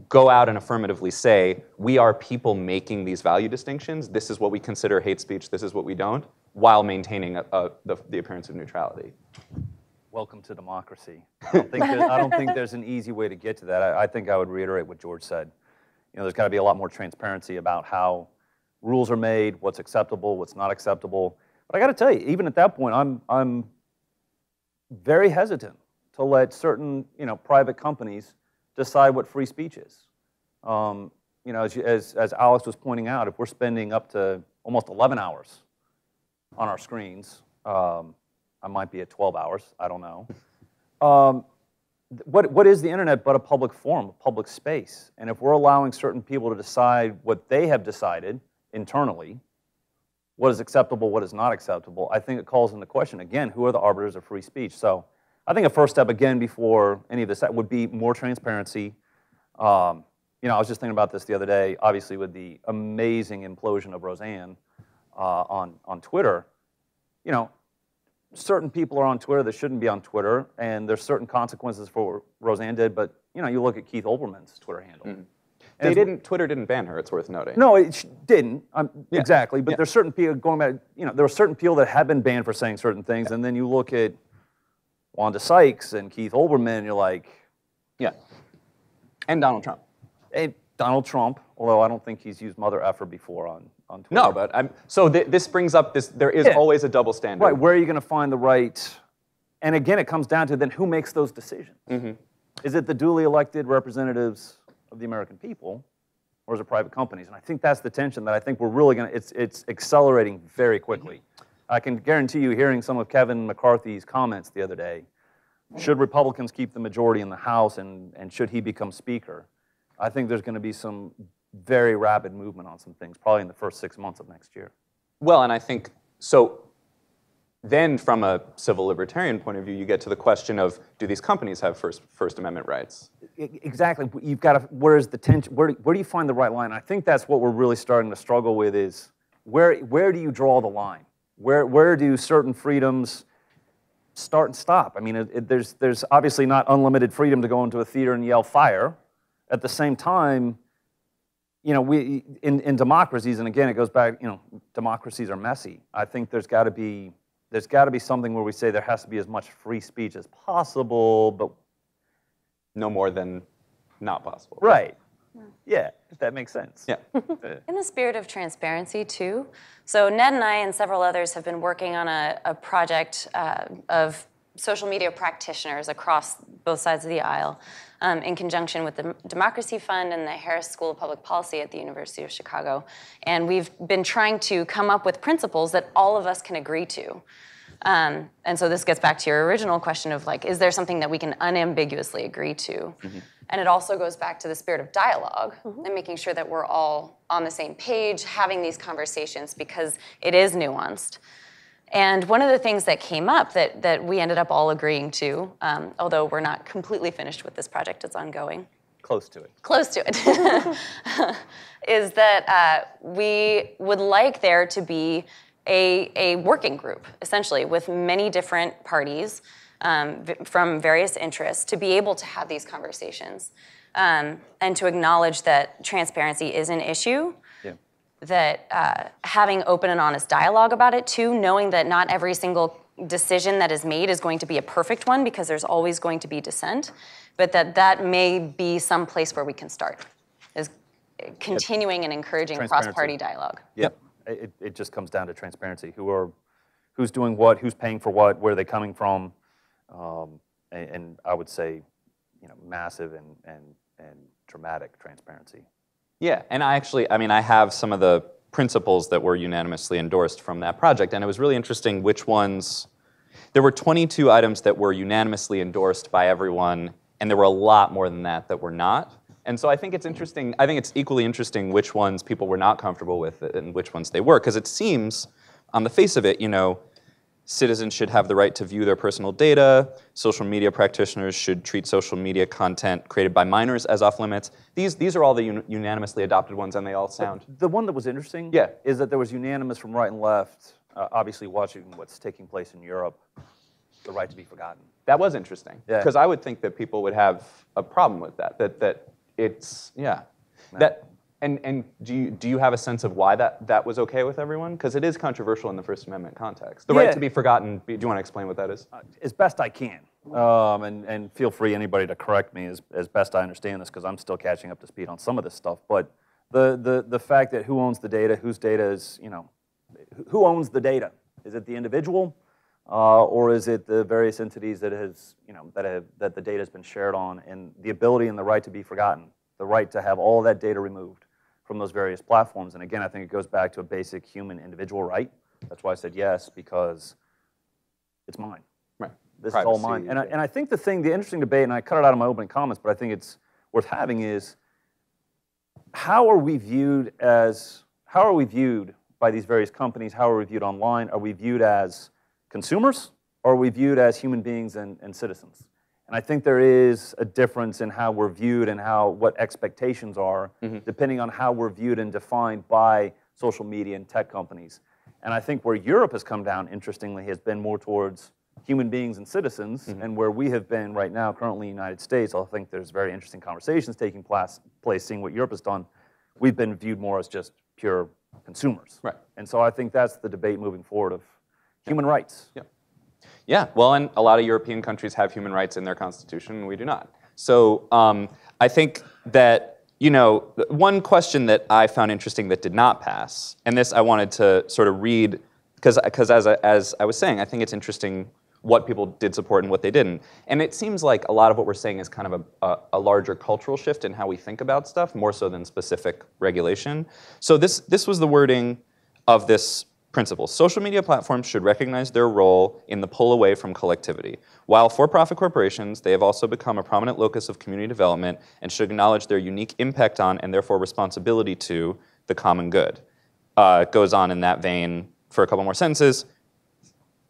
go out and affirmatively say, we are people making these value distinctions, this is what we consider hate speech, this is what we don't, while maintaining the appearance of neutrality? Welcome to democracy. I don't think there's an easy way to get to that. I think I would reiterate what George said. There's got to be a lot more transparency about how rules are made, what's acceptable, what's not acceptable. But I got to tell you, even at that point, I'm very hesitant to let certain private companies decide what free speech is. As Alex was pointing out, if we're spending up to almost 11 hours on our screens, I might be at 12 hours, I don't know. What is the internet but a public forum, a public space? And if we're allowing certain people to decide what they have decided internally, what is acceptable, what is not acceptable, I think it calls into question, again, who are the arbiters of free speech? So I think a first step, again, before any of this would be more transparency. I was just thinking about this the other day, obviously with the amazing implosion of Roseanne on Twitter. certain people are on Twitter that shouldn't be on Twitter, and there's certain consequences for what Roseanne did, but you look at Keith Olbermann's Twitter handle. Twitter didn't ban her, it's worth noting. No, it didn't, exactly, but there's certain people, going back, there were certain people that have been banned for saying certain things, and then you look at Wanda Sykes and Keith Olbermann, and you're like... Yeah. And Donald Trump. Donald Trump, although I don't think he's used mother effer before on Twitter. No, but this brings up this, there is always a double standard. Right, where are you going to find the right, and again, it comes down to then who makes those decisions? Is it the duly elected representatives of the American people, or is it private companies? And I think that's the tension that I think we're really going to, it's accelerating very quickly. I can guarantee you, hearing some of Kevin McCarthy's comments the other day, should Republicans keep the majority in the House and should he become Speaker, I think there's going to be some very rapid movement on some things, probably in the first 6 months of next year. Well, and I think, so then from a civil libertarian point of view, you get to the question of, do these companies have First Amendment rights? Exactly. You've got to, where is the tension, where do you find the right line? I think that's what we're really starting to struggle with is, where do you draw the line? Where do certain freedoms start and stop? I mean, there's obviously not unlimited freedom to go into a theater and yell fire. At the same time, we in democracies, and again, it goes back, democracies are messy. I think there's got to be something where we say there has to be as much free speech as possible, but no more than not possible. Right. Yeah, if that makes sense. Yeah. In the spirit of transparency, too. So Ned and I and several others have been working on a project of social media practitioners across both sides of the aisle in conjunction with the Democracy Fund and the Harris School of Public Policy at the University of Chicago. And we've been trying to come up with principles that all of us can agree to. And so this gets back to your original question of, like, is there something that we can unambiguously agree to? And it also goes back to the spirit of dialogue and making sure that we're all on the same page, having these conversations, because it is nuanced. And one of the things that came up that we ended up all agreeing to, although we're not completely finished with this project, it's ongoing. Close to it. Close to it. Is that we would like there to be a working group, essentially, with many different parties from various interests to be able to have these conversations and to acknowledge that transparency is an issue, that having open and honest dialogue about it too, knowing that not every single decision that is made is going to be a perfect one because there's always going to be dissent, but that may be some place where we can start, is continuing and encouraging cross-party dialogue. Yep. It just comes down to transparency. Who's doing what, who's paying for what, where are they coming from, and I would say, massive and dramatic transparency. Yeah, and I have some of the principles that were unanimously endorsed from that project, and it was really interesting which ones, there were 22 items that were unanimously endorsed by everyone, and there were a lot more than that that were not. And so I think it's interesting, I think it's equally interesting which ones people were not comfortable with and which ones they were, because it seems, on the face of it, citizens should have the right to view their personal data, social media practitioners should treat social media content created by minors as off limits. These are all the unanimously adopted ones, and they all sound... The one that was interesting is that there was unanimous from right and left, obviously watching what's taking place in Europe, the right to be forgotten. That was interesting, because I would think that people would have a problem with that it's, And do you have a sense of why that was okay with everyone? Because it is controversial in the First Amendment context. The right to be forgotten, do you want to explain what that is? As best I can. And feel free, anybody, to correct me as best I understand this, because I'm still catching up to speed on some of this stuff. But the fact that who owns the data, whose data is, who owns the data? Is it the individual? Or is it the various entities that that the data has been shared on, and the ability and the right to be forgotten, the right to have all that data removed from those various platforms? And again, I think it goes back to a basic human individual right. That's why I said yes, because it's mine. Right. This is all mine. And I think the interesting debate, and I cut it out of my opening comments, but I think it's worth having, is how are we viewed by these various companies? How are we viewed online? Are we viewed as consumers, or are we viewed as human beings and citizens? And I think there is a difference in how we're viewed and what expectations are, depending on how we're viewed and defined by social media and tech companies. And I think where Europe has come down, interestingly, has been more towards human beings and citizens, and where we have been right now, currently in the United States, I think there's very interesting conversations taking place, seeing what Europe has done. We've been viewed more as just pure consumers. Right. And so I think that's the debate moving forward of human rights. Yeah. Yeah, well, and a lot of European countries have human rights in their constitution, and we do not. So I think that, you know, one question that I found interesting that did not pass, and this I wanted to sort of read, because as I was saying, I think it's interesting what people did support and what they didn't. And it seems like a lot of what we're saying is kind of a larger cultural shift in how we think about stuff, more so than specific regulation. So this was the wording of this principle. Social media platforms should recognize their role in the pull away from collectivity. While for-profit corporations, they have also become a prominent locus of community development and should acknowledge their unique impact on and therefore responsibility to the common good. It goes on in that vein for a couple more sentences.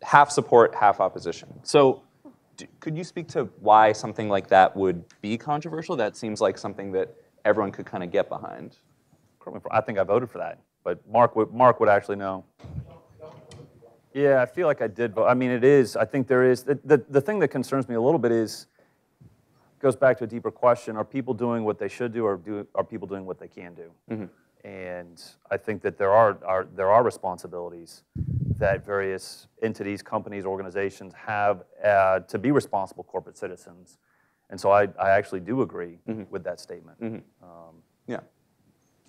Half support, half opposition. So could you speak to why something like that would be controversial? That seems like something that everyone could kind of get behind. I think I voted for that, but Mark would actually know. Yeah, I feel like I did vote. I mean, it is. I think there is. The thing that concerns me a little bit is, goes back to a deeper question, are people doing what they should do, or are people doing what they can do? Mm-hmm. And I think that there are responsibilities that various entities, companies, organizations have to be responsible corporate citizens. And so I actually do agree with that statement. Yeah.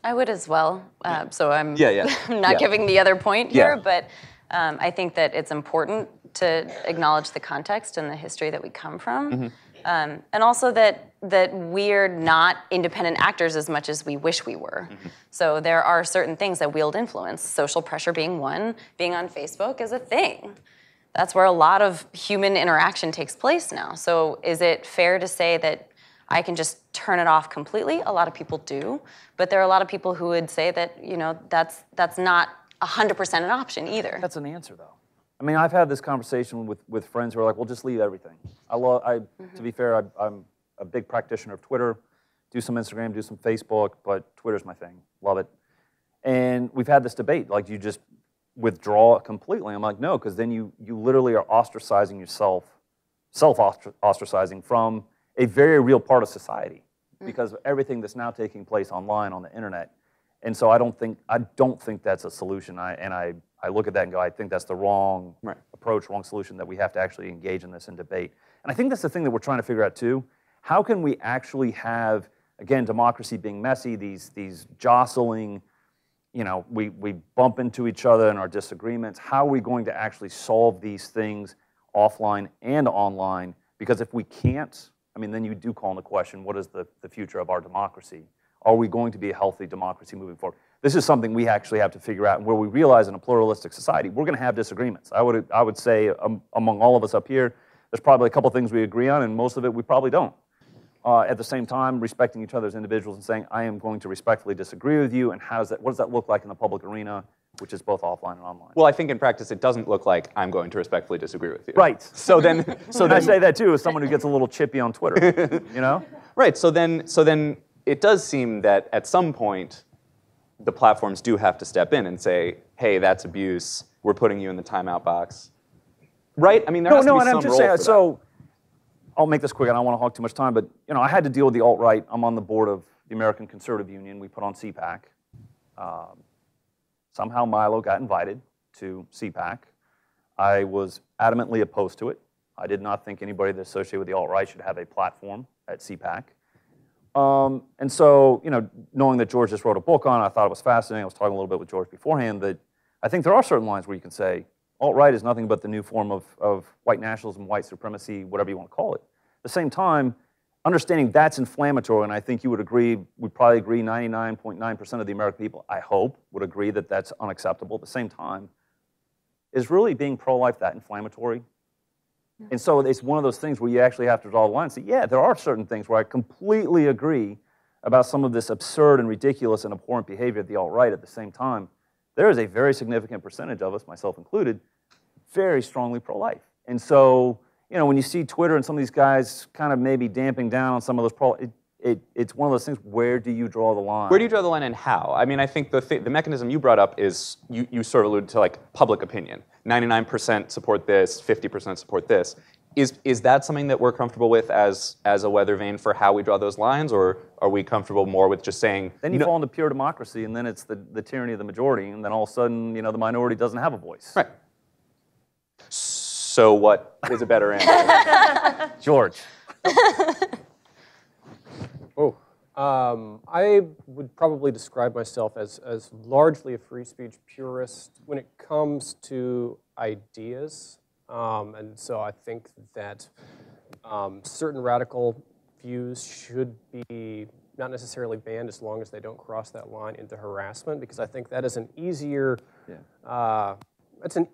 I would as well. So I'm I'm not giving the other point here, Yeah. but I think that it's important to acknowledge the context and the history that we come from. And also that we're not independent actors as much as we wish we were. So there are certain things that wield influence, social pressure being one. Being on Facebook is a thing. That's where a lot of human interaction takes place now. So is it fair to say that I can just turn it off completely? A lot of people do, but there are a lot of people who would say that, you know, that's not 100% an option either. That's an answer, though. I mean, I've had this conversation with friends who are like, well, just leave everything. To be fair, I'm a big practitioner of Twitter, do some Instagram, do some Facebook, but Twitter's my thing, love it. And we've had this debate, like, you just withdraw completely. I'm like, no, because then you literally are ostracizing yourself, self-ostracizing from a very real part of society because of everything that's now taking place online on the internet. And so I don't think that's a solution. I look at that and go, I think that's the wrong approach, wrong solution, that we have to actually engage in this and debate. And I think that's the thing that we're trying to figure out too. How can we actually have, again, democracy being messy, these jostling, you know, we bump into each other in our disagreements. How are we going to actually solve these things offline and online? Because if we can't, I mean, then you do call into question, what is the future of our democracy? Are we going to be a healthy democracy moving forward? This is something we actually have to figure out, and where we realize in a pluralistic society, we're going to have disagreements. I would say among all of us up here, there's probably a couple things we agree on, and most of it we probably don't. At the same time, respecting each other as individuals and saying, I am going to respectfully disagree with you, and what does that look like in the public arena, which is both offline and online? Well, I think in practice it doesn't look like I'm going to respectfully disagree with you. Right. So then I say that too as someone who gets a little chippy on Twitter, you know? Right. So then it does seem that at some point the platforms do have to step in and say, hey, that's abuse. We're putting you in the timeout box. Right? I mean, there has to be some role for that. So I'll make this quick. I don't want to hog too much time, but you know, I had to deal with the alt-right. I'm on the board of the American Conservative Union. We put on CPAC. Somehow Milo got invited to CPAC. I was adamantly opposed to it. I did not think anybody that's associated with the alt-right should have a platform at CPAC. And so, you know, knowing that George just wrote a book on it, I thought it was fascinating. I was talking a little bit with George beforehand that I think there are certain lines where you can say, alt-right is nothing but the new form of white nationalism, white supremacy, whatever you want to call it. At the same time, understanding that's inflammatory, and I think you would agree, we'd probably agree 99.9% of the American people, I hope, would agree that that's unacceptable. At the same time, is really being pro-life that inflammatory? And so it's one of those things where you actually have to draw the line and say, yeah, there are certain things where I completely agree about some of this absurd and ridiculous and abhorrent behavior of the alt-right. At the same time, there is a very significant percentage of us, myself included, very strongly pro-life. And so, you know, when you see Twitter and some of these guys kind of maybe damping down on some of those it's one of those things, where do you draw the line? Where do you draw the line and how? I mean, I think the mechanism you brought up is, you sort of alluded to like public opinion. 99% support this, 50% support this. Is that something that we're comfortable with as a weather vane for how we draw those lines, or are we comfortable more with just saying... Then you fall into pure democracy, and then it's the tyranny of the majority, and then all of a sudden, the minority doesn't have a voice. Right. So what is a better answer? George. I would probably describe myself as largely a free speech purist when it comes to ideas. And so I think that certain radical views should be not necessarily banned as long as they don't cross that line into harassment, because I think that is an easier, it's an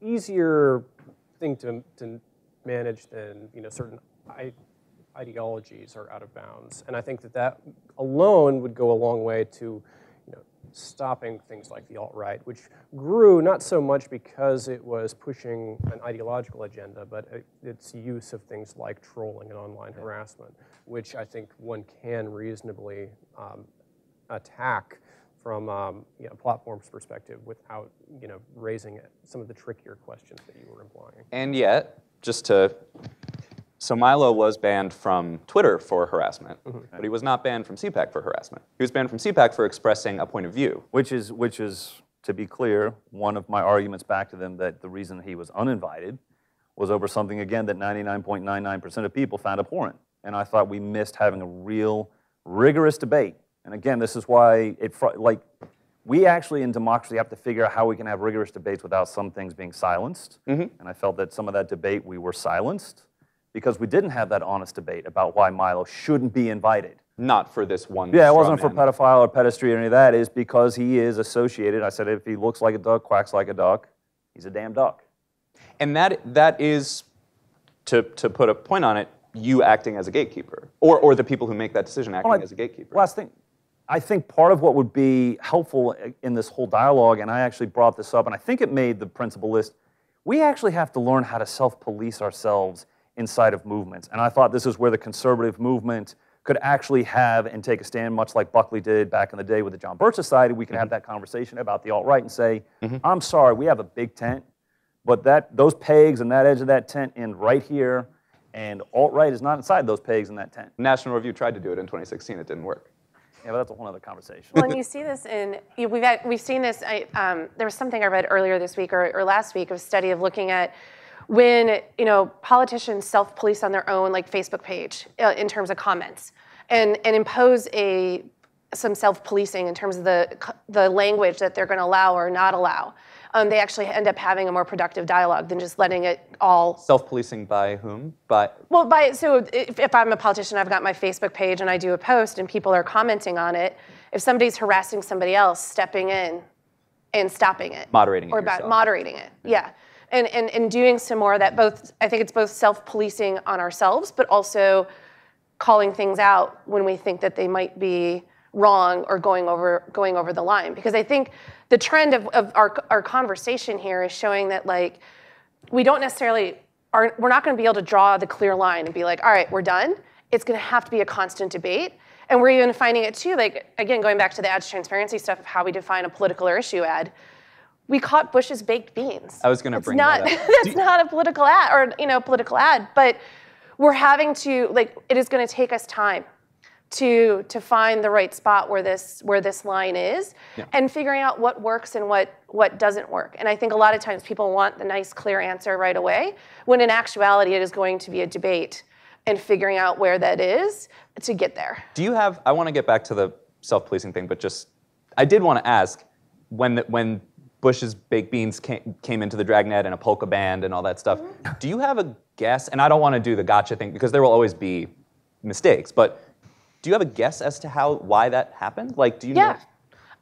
easier thing to manage than certain ideologies are out of bounds. And I think that alone would go a long way to stopping things like the alt-right, which grew not so much because it was pushing an ideological agenda, but its use of things like trolling and online harassment, which I think one can reasonably attack from a platform's perspective without raising some of the trickier questions that you were implying. And yet, so Milo was banned from Twitter for harassment, but he was not banned from CPAC for harassment. He was banned from CPAC for expressing a point of view. Which is, to be clear, one of my arguments back to them, that the reason he was uninvited was over something, again, that 99.99% of people found abhorrent. And I thought we missed having a real, rigorous debate. And again, this is why we actually in democracy have to figure out how we can have rigorous debates without some things being silenced. And I felt that some of that debate we were silenced, because we didn't have that honest debate about why Milo shouldn't be invited. Not for this one Yeah, it wasn't for pedophile or pedestry or any of that. It's because he is associated. I said, if he looks like a duck, quacks like a duck, he's a damn duck. And that is, to put a point on it, you acting as a gatekeeper, or the people who make that decision acting as a gatekeeper. Last thing, I think part of what would be helpful in this whole dialogue, and I actually brought this up, and I think it made the principal list, we actually have to learn how to self-police ourselves inside of movements. And I thought this is where the conservative movement could actually have and take a stand, much like Buckley did back in the day with the John Birch Society. We can have that conversation about the alt-right and say, I'm sorry, we have a big tent, but those pegs and that edge of that tent end right here, and alt-right is not inside those pegs in that tent. National Review tried to do it in 2016. It didn't work. Yeah, but that's a whole other conversation. Well, and you see this we've seen this, there was something I read earlier this week or last week, of a study of looking at when politicians self-police on their own Facebook page in terms of comments, and impose some self-policing in terms of the language that they're going to allow or not allow, they actually end up having a more productive dialogue than just letting it all... Self-policing by whom? So if I'm a politician, I've got my Facebook page and I do a post and people are commenting on it, if somebody's harassing somebody else, stepping in and stopping it. Moderating it or yourself. Moderating it, yeah. And doing some more of that, I think it's both self-policing on ourselves, but also calling things out when we think that they might be wrong or going over the line. Because I think the trend of our conversation here is showing that we don't necessarily, we're not going to be able to draw the clear line and be like, all right, we're done. It's going to have to be a constant debate. And we're even finding it too, again, going back to the ads transparency stuff of how we define a political or issue ad. We caught Bush's baked beans. I was going to bring that up. That's not a political ad, or political ad, but we're having to it is going to take us time to find the right spot where this line is, and figuring out what works and what doesn't work. And I think a lot of times people want the nice, clear answer right away, when in actuality it is going to be a debate and figuring out where that is to get there. Do you have? I want to get back to the self-policing thing, but I did want to ask when Bush's baked beans came into the dragnet and a polka band and all that stuff. Do you have a guess? And I don't want to do the gotcha thing because there will always be mistakes, but do you have a guess as to why that happened? Do you know? Yeah,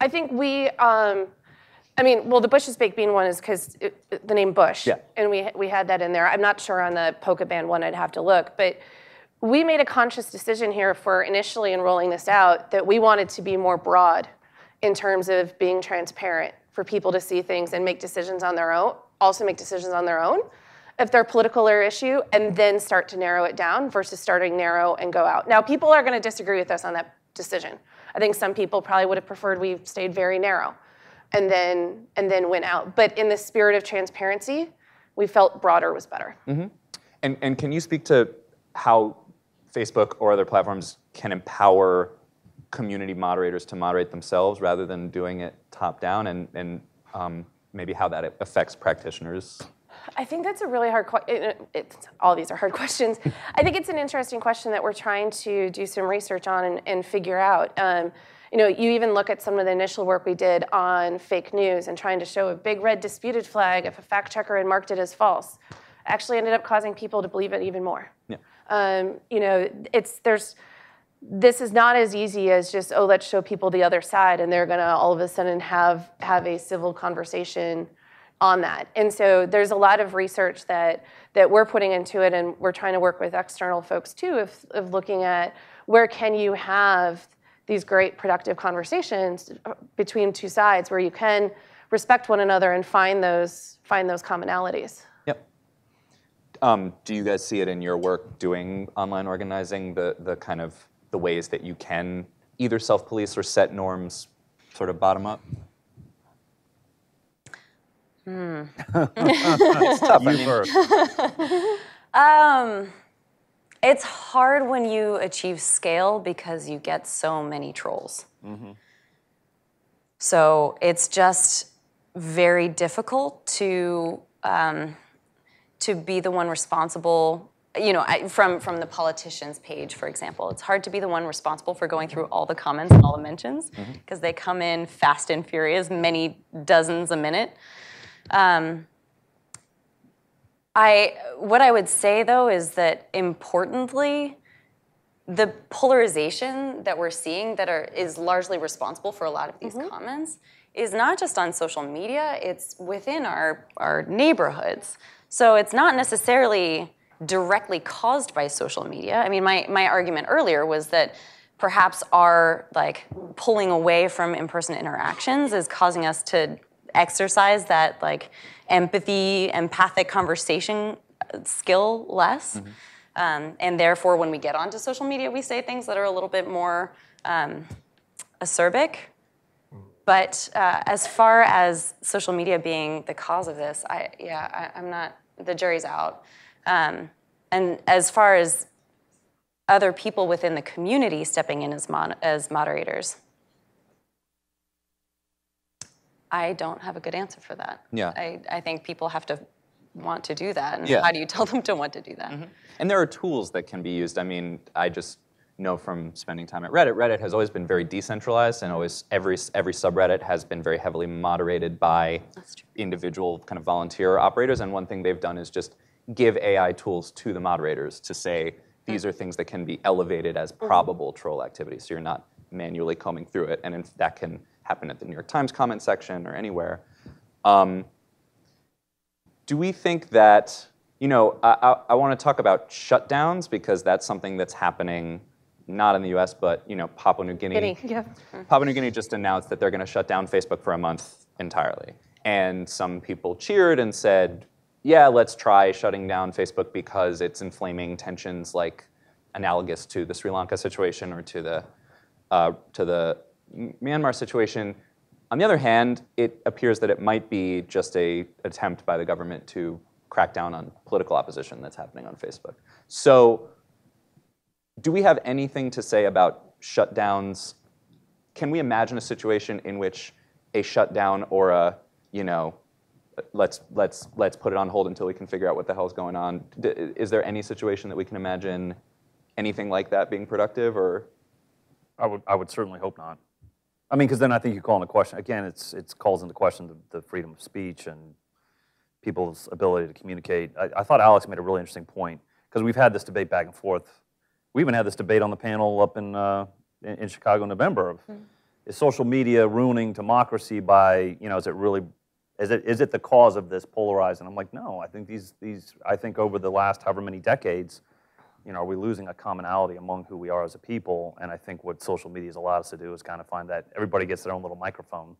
I think the Bush's baked bean one is because the name Bush, and we had that in there. I'm not sure on the polka band one, I'd have to look, but we made a conscious decision here for initially enrolling this out that we wanted to be more broad in terms of being transparent, for people to see things and make decisions on their own, if they're political or issue, and then start to narrow it down versus starting narrow and go out. Now, people are going to disagree with us on that decision. I think some people probably would have preferred we stayed very narrow and then went out. But in the spirit of transparency, we felt broader was better. Mm-hmm. And can you speak to how Facebook or other platforms can empower community moderators to moderate themselves rather than doing it top down, and maybe how that affects practitioners? I think that's a really hard question. All these are hard questions. I think it's an interesting question that we're trying to do some research on and figure out. You even look at some of the initial work we did on fake news and trying to show a big red disputed flag if a fact checker had marked it as false. Actually ended up causing people to believe it even more. Yeah. This is not as easy as just, oh, let's show people the other side, and they're going to all of a sudden have a civil conversation on that. And so there's a lot of research that we're putting into it, and we're trying to work with external folks too of looking at where can you have these great productive conversations between two sides where you can respect one another and find those commonalities. Yep. Do you guys see it in your work doing online organizing, the kind of the ways that you can either self-police or set norms sort of bottom up? It's tough. It's hard when you achieve scale because you get so many trolls. Mm-hmm. So it's just very difficult to be the one responsible. From the politicians page, for example, it's hard to be the one responsible for going through all the comments and all the mentions because they come in fast and furious, many dozens a minute. What I would say, though, is that importantly, the polarization that we're seeing is largely responsible for a lot of these comments is not just on social media, it's within our neighborhoods. So it's not necessarily directly caused by social media. I mean, my argument earlier was that perhaps our pulling away from in-person interactions is causing us to exercise that empathic conversation skill less. And therefore, when we get onto social media, we say things that are a little bit more acerbic. But as far as social media being the cause of this, I'm not, the jury's out. And as far as other people within the community stepping in as moderators, I don't have a good answer for that. Yeah. I think people have to want to do that, and yeah. How do you tell them to want to do that? And there are tools that can be used. I mean, I just know from spending time at Reddit, Reddit has always been very decentralized, and always every subreddit has been very heavily moderated by individual kind of volunteer operators. And one thing they've done is just give AI tools to the moderators to say, these are things that can be elevated as probable troll activity, so you're not manually combing through it. And that can happen at the New York Times comment section or anywhere. Do we think that, I want to talk about shutdowns because that's something that's happening not in the US, but Papua New Guinea. Papua New Guinea just announced that they're going to shut down Facebook for a month entirely. And some people cheered and said, yeah, let's try shutting down Facebook because it's inflaming tensions analogous to the Sri Lanka situation or to the Myanmar situation. On the other hand, it appears that it might be just an attempt by the government to crack down on political opposition that's happening on Facebook. So do we have anything to say about shutdowns? Can we imagine a situation in which a shutdown or a, let's put it on hold until we can figure out what the hell's going on? Is there any situation that we can imagine anything like that being productive, or? I would certainly hope not. I mean, because then I think you call into question, again, it calls into question the freedom of speech and people's ability to communicate. I thought Alex made a really interesting point, because we've had this debate back and forth. We even had this debate on the panel up in Chicago in November of, is social media ruining democracy by, is it the cause of this polarizing? And I'm like, no, I think I think over the last however many decades, are we losing a commonality among who we are as a people? And I think what social media has allowed us to do is kind of find that everybody gets their own little microphone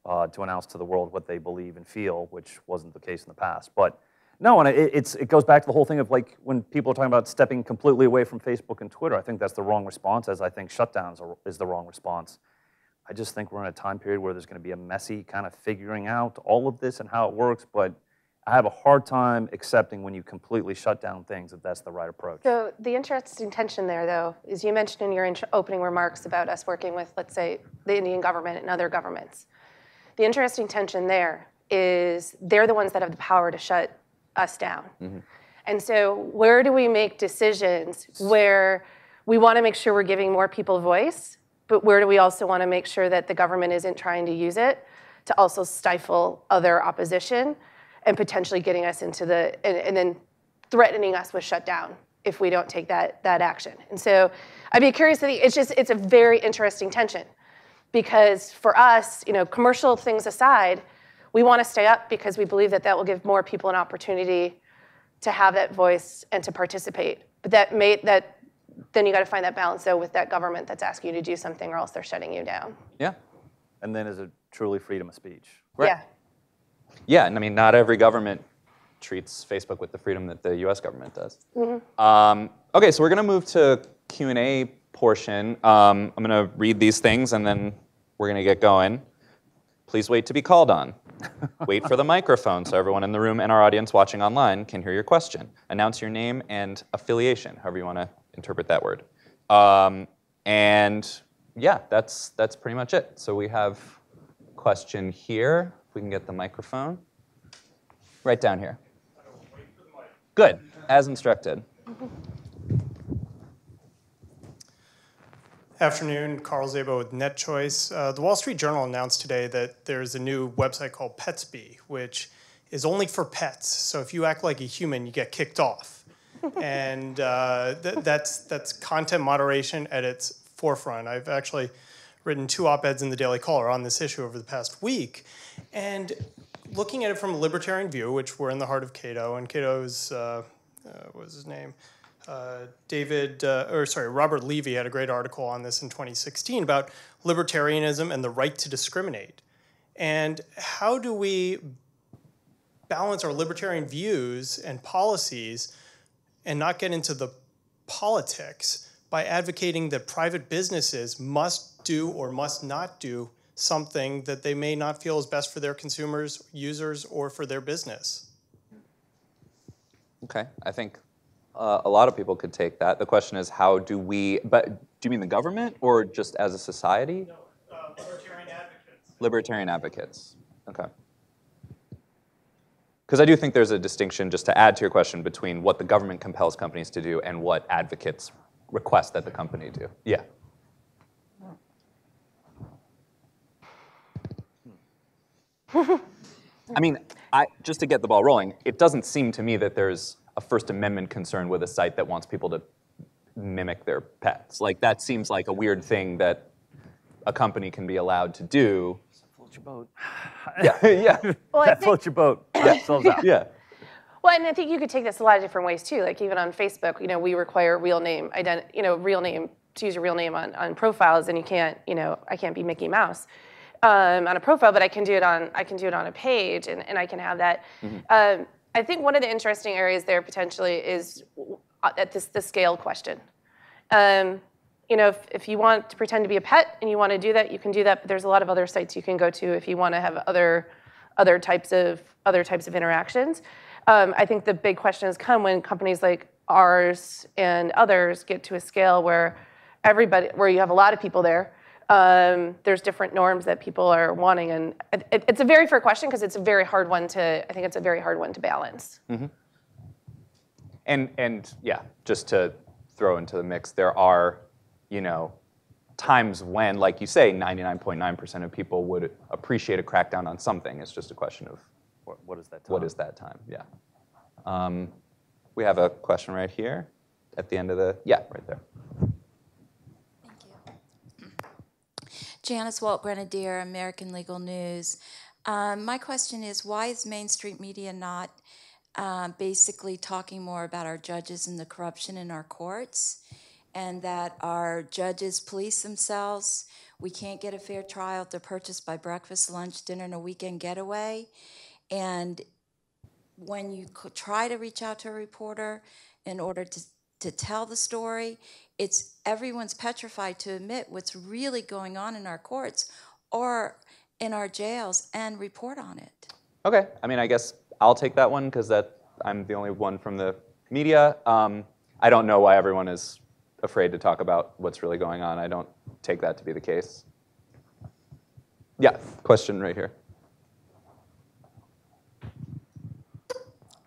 to announce to the world what they believe and feel, which wasn't the case in the past. But No, and it goes back to the whole thing of like when people are talking about stepping completely away from Facebook and Twitter, I think that's the wrong response, as I think shutdowns is the wrong response. I just think we're in a time period where there's going to be a messy kind of figuring out all of this and how it works, but I have a hard time accepting when you completely shut down things that that's the right approach. So the interesting tension there, though, is you mentioned in your opening remarks about us working with, let's say, the Indian government and other governments. The interesting tension there is they're the ones that have the power to shut us down. Mm-hmm. And so where do we make decisions where we want to make sure we're giving more people voice, but where do we also want to make sure that the government isn't trying to use it to also stifle other opposition and potentially getting us into and then threatening us with shutdown if we don't take that action. And so I'd be curious, it's a very interesting tension because for us, commercial things aside, we want to stay up because we believe that will give more people an opportunity to have that voice and to participate. But then you got to find that balance though with that government that's asking you to do something or else they're shutting you down. Yeah. And then is it truly freedom of speech? Right. Yeah. Yeah, and I mean, not every government treats Facebook with the freedom that the U.S. government does. Mm-hmm. Okay, so we're going to move to Q&A portion. I'm going to read these things, and then we're going to get going. Please wait to be called on. Wait for the microphone so everyone in the room and our audience watching online can hear your question. Announce your name and affiliation, however you want to interpret that word. And yeah, that's pretty much it. So we have a question here. If we can get the microphone. Right down here. Good, as instructed. Afternoon, Carl Szabo with NetChoice. The Wall Street Journal announced today that there's a new website called Petsby, which is only for pets. So if you act like a human, you get kicked off. And that's content moderation at its forefront. I've actually written 2 op-eds in the Daily Caller on this issue over the past week. And looking at it from a libertarian view, which we're in the heart of Cato, and Cato's, what was his name? Robert Levy had a great article on this in 2016 about libertarianism and the right to discriminate. And how do we balance our libertarian views and policies and not get into the politics by advocating that private businesses must do or must not do something that they may not feel is best for their consumers, users, or for their business? Okay, I think a lot of people could take that. The question is, how do we, but do you mean the government or just as a society? No, libertarian advocates. Libertarian advocates, okay. Because I do think there's a distinction, just to add to your question, between what the government compels companies to do and what advocates request that the company do. Yeah. I mean, just to get the ball rolling, it doesn't seem to me that there's a First Amendment concern with a site that wants people to mimic their pets. Like, that seems like a weird thing that a company can be allowed to do. Float your boat. Yeah, yeah. Well, Float your boat. Sells out. Yeah. Well, and I think you could take this a lot of different ways too. Like even on Facebook, we require real name to use your real name on profiles, and you can't, I can't be Mickey Mouse on a profile, but I can do it on a page, and I can have that. Mm-hmm. I think one of the interesting areas there potentially is at the scale question. If you want to pretend to be a pet and you want to do that, you can do that. But there's a lot of other sites you can go to if you want to have other types of interactions. I think the big questions come when companies like ours and others get to a scale where you have a lot of people there. There's different norms that people are wanting, and it's a very fair question because it's a very hard one to balance. Mm-hmm. And yeah, just to throw into the mix, there are, times when, like you say, 99.9% of people would appreciate a crackdown on something. It's just a question of what is that time? What is that time? Yeah. We have a question right here at the end of right there. Janice Walt Grenadier, American Legal News. My question is, why is mainstream media not basically talking more about our judges and the corruption in our courts, and that our judges police themselves? We can't get a fair trial if they're purchased by breakfast, lunch, dinner, and a weekend getaway. And when you try to reach out to a reporter in order to tell the story, everyone's petrified to admit what's really going on in our courts or in our jails and report on it. Okay, I mean, I guess I'll take that one because I'm the only one from the media. I don't know why everyone is afraid to talk about what's really going on. I don't take that to be the case. Yeah, question right here.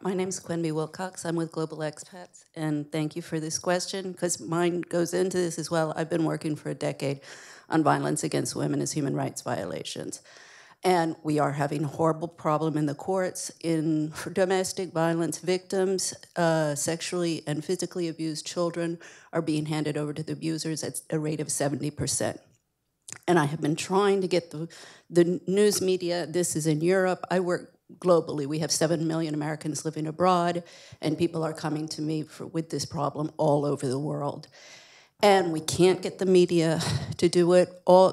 My name is Quenby Wilcox. I'm with Global Expats, and thank you for this question, because mine goes into this as well. I've been working for a decade on violence against women as human rights violations. And we are having a horrible problem in the courts for domestic violence victims. Sexually and physically abused children are being handed over to the abusers at a rate of 70%. And I have been trying to get the news media. This is in Europe. I work globally. We have 7 million Americans living abroad, and people are coming to me with this problem all over the world. And we can't get the media to do it.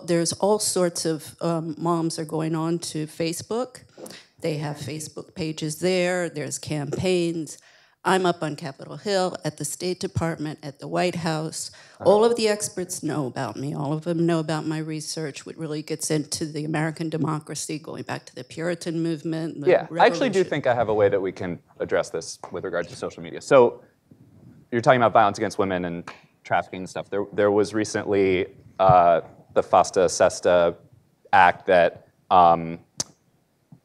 There's all sorts of moms are going on to Facebook. They have Facebook pages there. There's campaigns. I'm up on Capitol Hill, at the State Department, at the White House. All of the experts know about me. All of them know about my research, which really gets into the American democracy, going back to the Puritan movement. Yeah, I actually do think I have a way that we can address this with regard to social media. So you're talking about violence against women and trafficking and stuff. There was recently the FOSTA SESTA Act that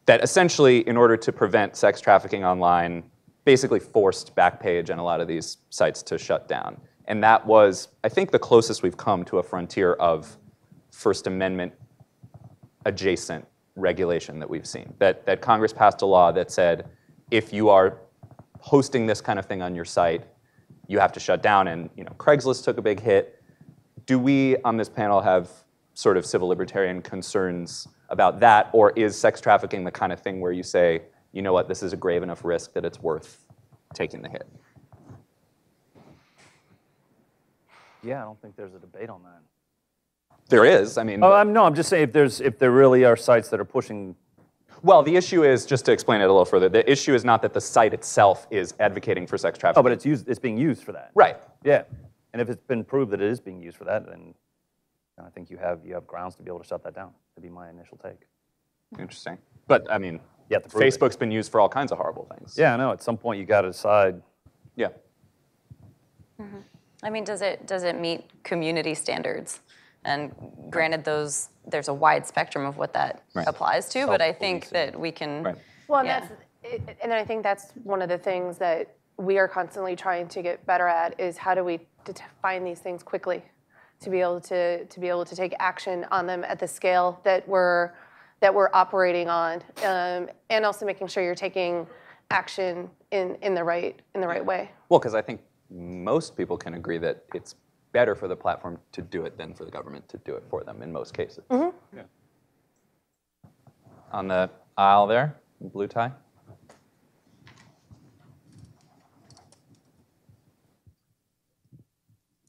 essentially, in order to prevent sex trafficking online, basically forced Backpage and a lot of these sites to shut down. And that was, I think, the closest we've come to a frontier of First Amendment adjacent regulation that we've seen. That Congress passed a law that said, if you are hosting this kind of thing on your site, you have to shut down. And Craigslist took a big hit. Do we on this panel have sort of civil libertarian concerns about that? Or is sex trafficking the kind of thing where you say, you know what, this is a grave enough risk that it's worth taking the hit? Yeah, I don't think there's a debate on that. There is, I mean. Oh, I'm just saying if there really are sites that are pushing. Well, the issue is, just to explain it a little further, the issue is not that the site itself is advocating for sex trafficking. Oh, but it's being used for that. Right. Yeah, and if it's been proved that it is being used for that, then I think you have grounds to be able to shut that down. That'd be my initial take. Interesting. But I mean, you have to prove Facebook's been used for all kinds of horrible things. Yeah, I know. At some point, you got to decide. Yeah. Mm-hmm. I mean, does it meet community standards? And granted, there's a wide spectrum of what that applies to, but I think that we can. Right. Well, and I think that's one of the things that we are constantly trying to get better at is how do we define these things quickly, to be able to take action on them at the scale that we're operating on, and also making sure you're taking action in the right way. Well, because I think most people can agree that it's better for the platform to do it than for the government to do it for them in most cases. Mm-hmm. Yeah. On the aisle there, blue tie.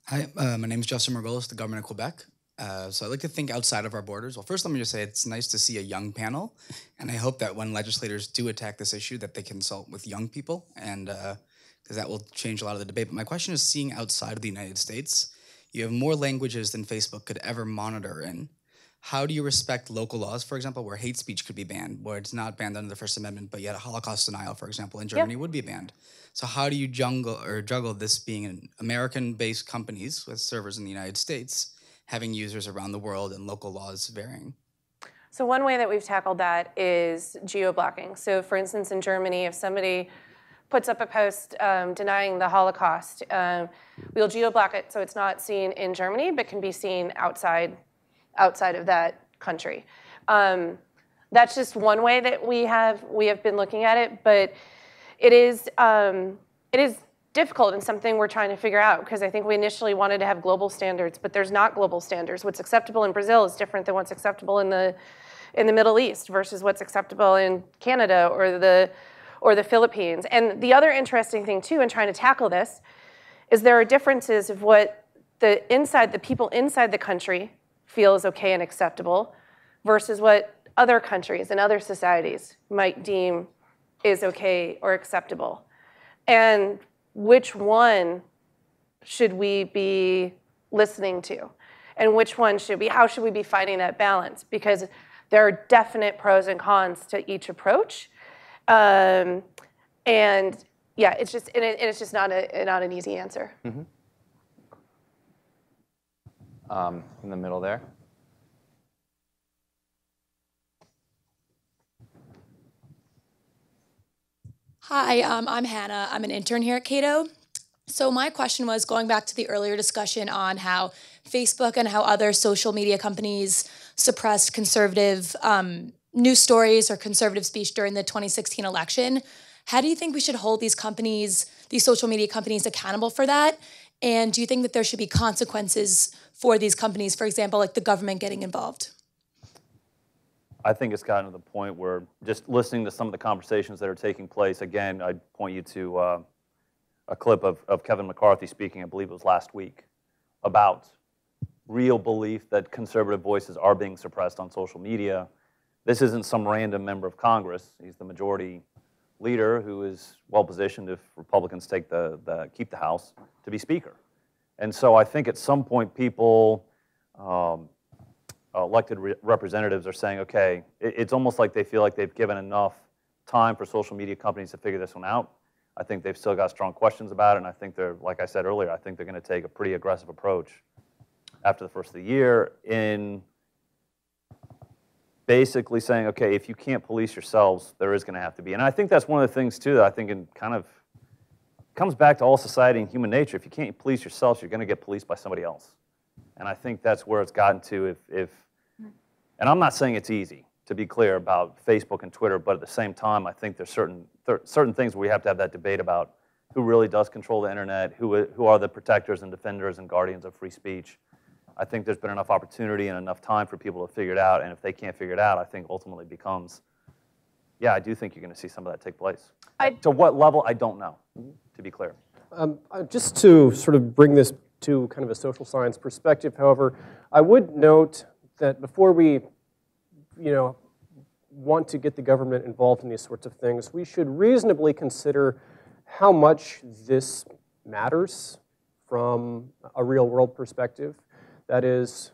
Hi, my name is Justin Margolis, the government of Quebec. So I'd like to think outside of our borders. Well, first let me just say it's nice to see a young panel, and I hope that when legislators do attack this issue that they consult with young people, and because that will change a lot of the debate. But my question is, seeing outside of the United States, you have more languages than Facebook could ever monitor in. How do you respect local laws, for example, where hate speech could be banned, where it's not banned under the First Amendment, but yet a Holocaust denial, for example, in Germany would be banned? So how do you juggle this being an American-based companies with servers in the United States, having users around the world and local laws varying? So one way that we've tackled that is geo-blocking. So for instance, in Germany, if somebody puts up a post denying the Holocaust, we'll geo-block it so it's not seen in Germany, but can be seen outside of that country. That's just one way that we have been looking at it, but it is difficult and something we're trying to figure out, because I think we initially wanted to have global standards, but there's not global standards. What's acceptable in Brazil is different than what's acceptable in the Middle East versus what's acceptable in Canada or the Philippines. And the other interesting thing too in trying to tackle this is there are differences of what the people inside the country feel is okay and acceptable versus what other countries and other societies might deem is okay or acceptable? And which one should we be listening to? And which one how should we be finding that balance? Because there are definite pros and cons to each approach. And yeah, it's just, it's just not an easy answer. Mm-hmm. In the middle there. Hi, I'm Hannah. I'm an intern here at Cato. So my question was going back to the earlier discussion on how Facebook and how other social media companies suppressed conservative news stories or conservative speech during the 2016 election. How do you think we should hold these companies, these social media companies, accountable for that? And do you think that there should be consequences for these companies, for example, like the government getting involved? I think it's gotten to the point where just listening to some of the conversations that are taking place, again, I'd point you to a clip of Kevin McCarthy speaking, I believe it was last week, about real belief that conservative voices are being suppressed on social media. This isn't some random member of Congress. He's the majority leader who is well positioned if Republicans keep the House to be Speaker. And so I think at some point people, elected representatives are saying, okay, it's almost like they feel like they've given enough time for social media companies to figure this one out. I think they've still got strong questions about it, and I think they're, like I said earlier, I think they're going to take a pretty aggressive approach after the first of the year in basically saying, okay, if you can't police yourselves, there is going to have to be. And I think that's one of the things, too, that I think it kind of comes back to all society and human nature. If you can't police yourselves, you're going to get policed by somebody else. And I think that's where it's gotten to and I'm not saying it's easy, to be clear, about Facebook and Twitter, but at the same time, I think there's certain things where we have to have that debate about who really does control the internet, who are the protectors and defenders and guardians of free speech. I think there's been enough opportunity and enough time for people to figure it out, and if they can't figure it out, I think ultimately becomes, yeah, I do think you're going to see some of that take place. To what level, I don't know, to be clear. Just to sort of bring this to kind of a social science perspective, however, I would note that before we, want to get the government involved in these sorts of things, we should reasonably consider how much this matters from a real-world perspective. That is,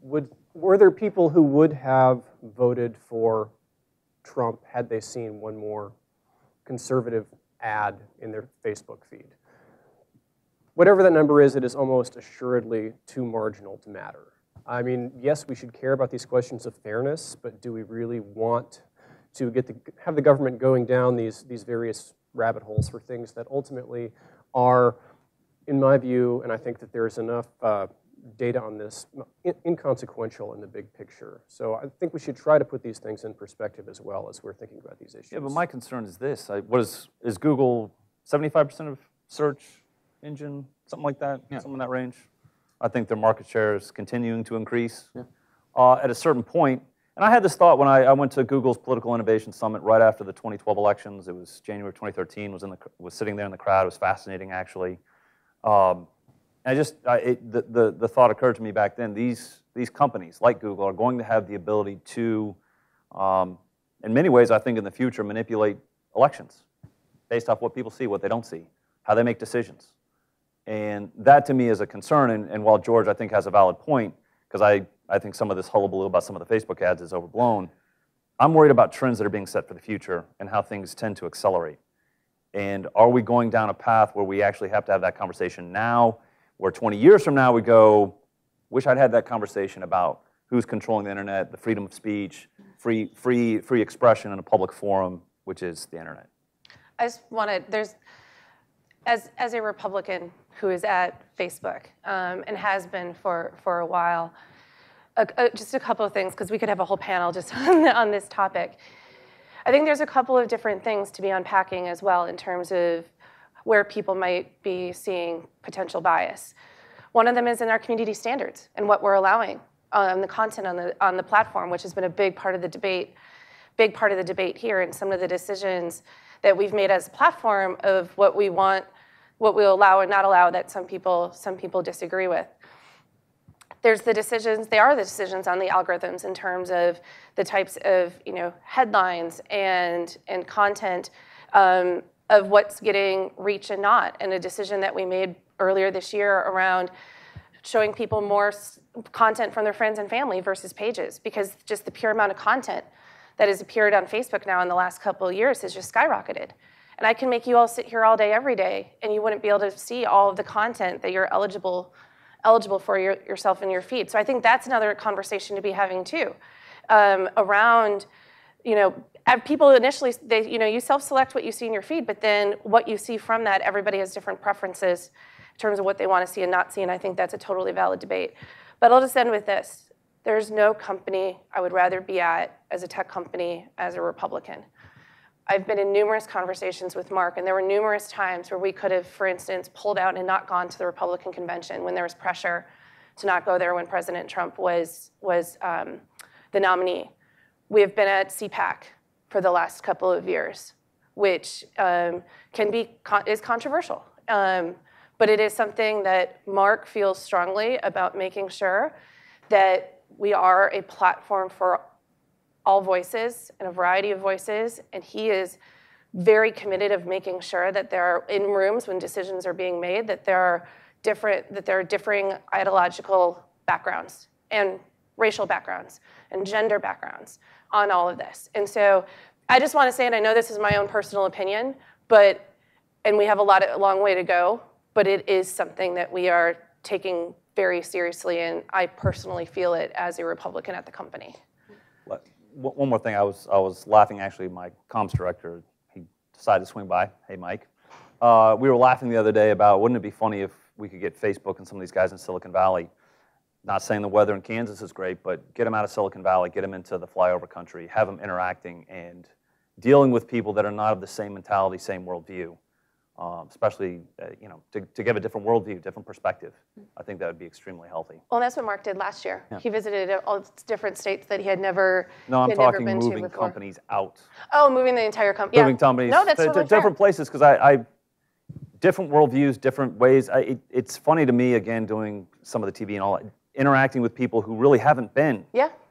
were there people who would have voted for Trump had they seen one more conservative ad in their Facebook feed? Whatever that number is, it is almost assuredly too marginal to matter. I mean, yes, we should care about these questions of fairness, but do we really want to have the government going down these various rabbit holes for things that ultimately are, in my view, and I think that there's enough data on this, inconsequential in the big picture. So I think we should try to put these things in perspective as well as we're thinking about these issues. Yeah, but my concern is this. Is Google 75% of search engine, something like that, something in that range? I think their market share is continuing to increase. At a certain point, and I had this thought when I went to Google's Political Innovation Summit right after the 2012 elections. It was January 2013, was sitting there in the crowd. It was fascinating, actually. The thought occurred to me back then, these companies like Google are going to have the ability to, in many ways, I think in the future, manipulate elections based off what people see, what they don't see, how they make decisions. And that to me is a concern, and while George I think has a valid point, because I think some of this hullabaloo about some of the Facebook ads is overblown, I'm worried about trends that are being set for the future and how things tend to accelerate. And are we going down a path where we actually have to have that conversation now, where 20 years from now we go, wish I'd had that conversation about who's controlling the internet, the freedom of speech, free expression in a public forum, which is the internet. I just wanted, as a Republican who is at Facebook and has been for a while, just a couple of things, because we could have a whole panel just on this topic. I think there's a couple of different things to be unpacking as well in terms of where people might be seeing potential bias. One of them is in our community standards and what we're allowing on the content on the platform, which has been a big part of the debate here, and some of the decisions that we've made as a platform of what we want, what we'll allow and not allow, that some people disagree with. there's the decisions, they are the decisions on the algorithms in terms of the types of headlines and content of what's getting reach and not. And a decision that we made earlier this year around showing people more content from their friends and family versus pages, because just the pure amount of content that has appeared on Facebook now in the last couple of years has just skyrocketed. And I can make you all sit here all day, every day, and you wouldn't be able to see all of the content that you're eligible for yourself in your feed. So I think that's another conversation to be having too, around, people initially, you self-select what you see in your feed, but then what you see from that, everybody has different preferences in terms of what they want to see and not see, and I think that's a totally valid debate. But I'll just end with this. There's no company I would rather be at as a tech company as a Republican. I've been in numerous conversations with Mark, and there were numerous times where we could have, for instance, pulled out and not gone to the Republican convention when there was pressure to not go there when President Trump was the nominee. We have been at CPAC for the last couple of years, which is controversial. But it is something that Mark feels strongly about, making sure that we are a platform for all voices and a variety of voices, and he is very committed of making sure that there are, in rooms when decisions are being made, that there are differing ideological backgrounds and racial backgrounds and gender backgrounds on all of this. And so I just want to say, and I know this is my own personal opinion, and we have a long way to go, but it is something that we are taking very seriously, and I personally feel it as a Republican at the company. One more thing, I was laughing, actually, my comms director, he decided to swing by. Hey, Mike. We were laughing the other day about, wouldn't it be funny if we could get Facebook and some of these guys in Silicon Valley, not saying the weather in Kansas is great, but get them out of Silicon Valley, get them into the flyover country, have them interacting and dealing with people that are not of the same mentality, same worldview. Especially, to give a different worldview, different perspective. I think that would be extremely healthy. Well, that's what Mark did last year. Yeah. He visited all different states that he had never been to before. No, I'm talking moving companies out. Oh, moving the entire company. Moving companies to different places, because I different worldviews, different ways. It's funny to me, again, doing some of the TV and all that, interacting with people who really haven't been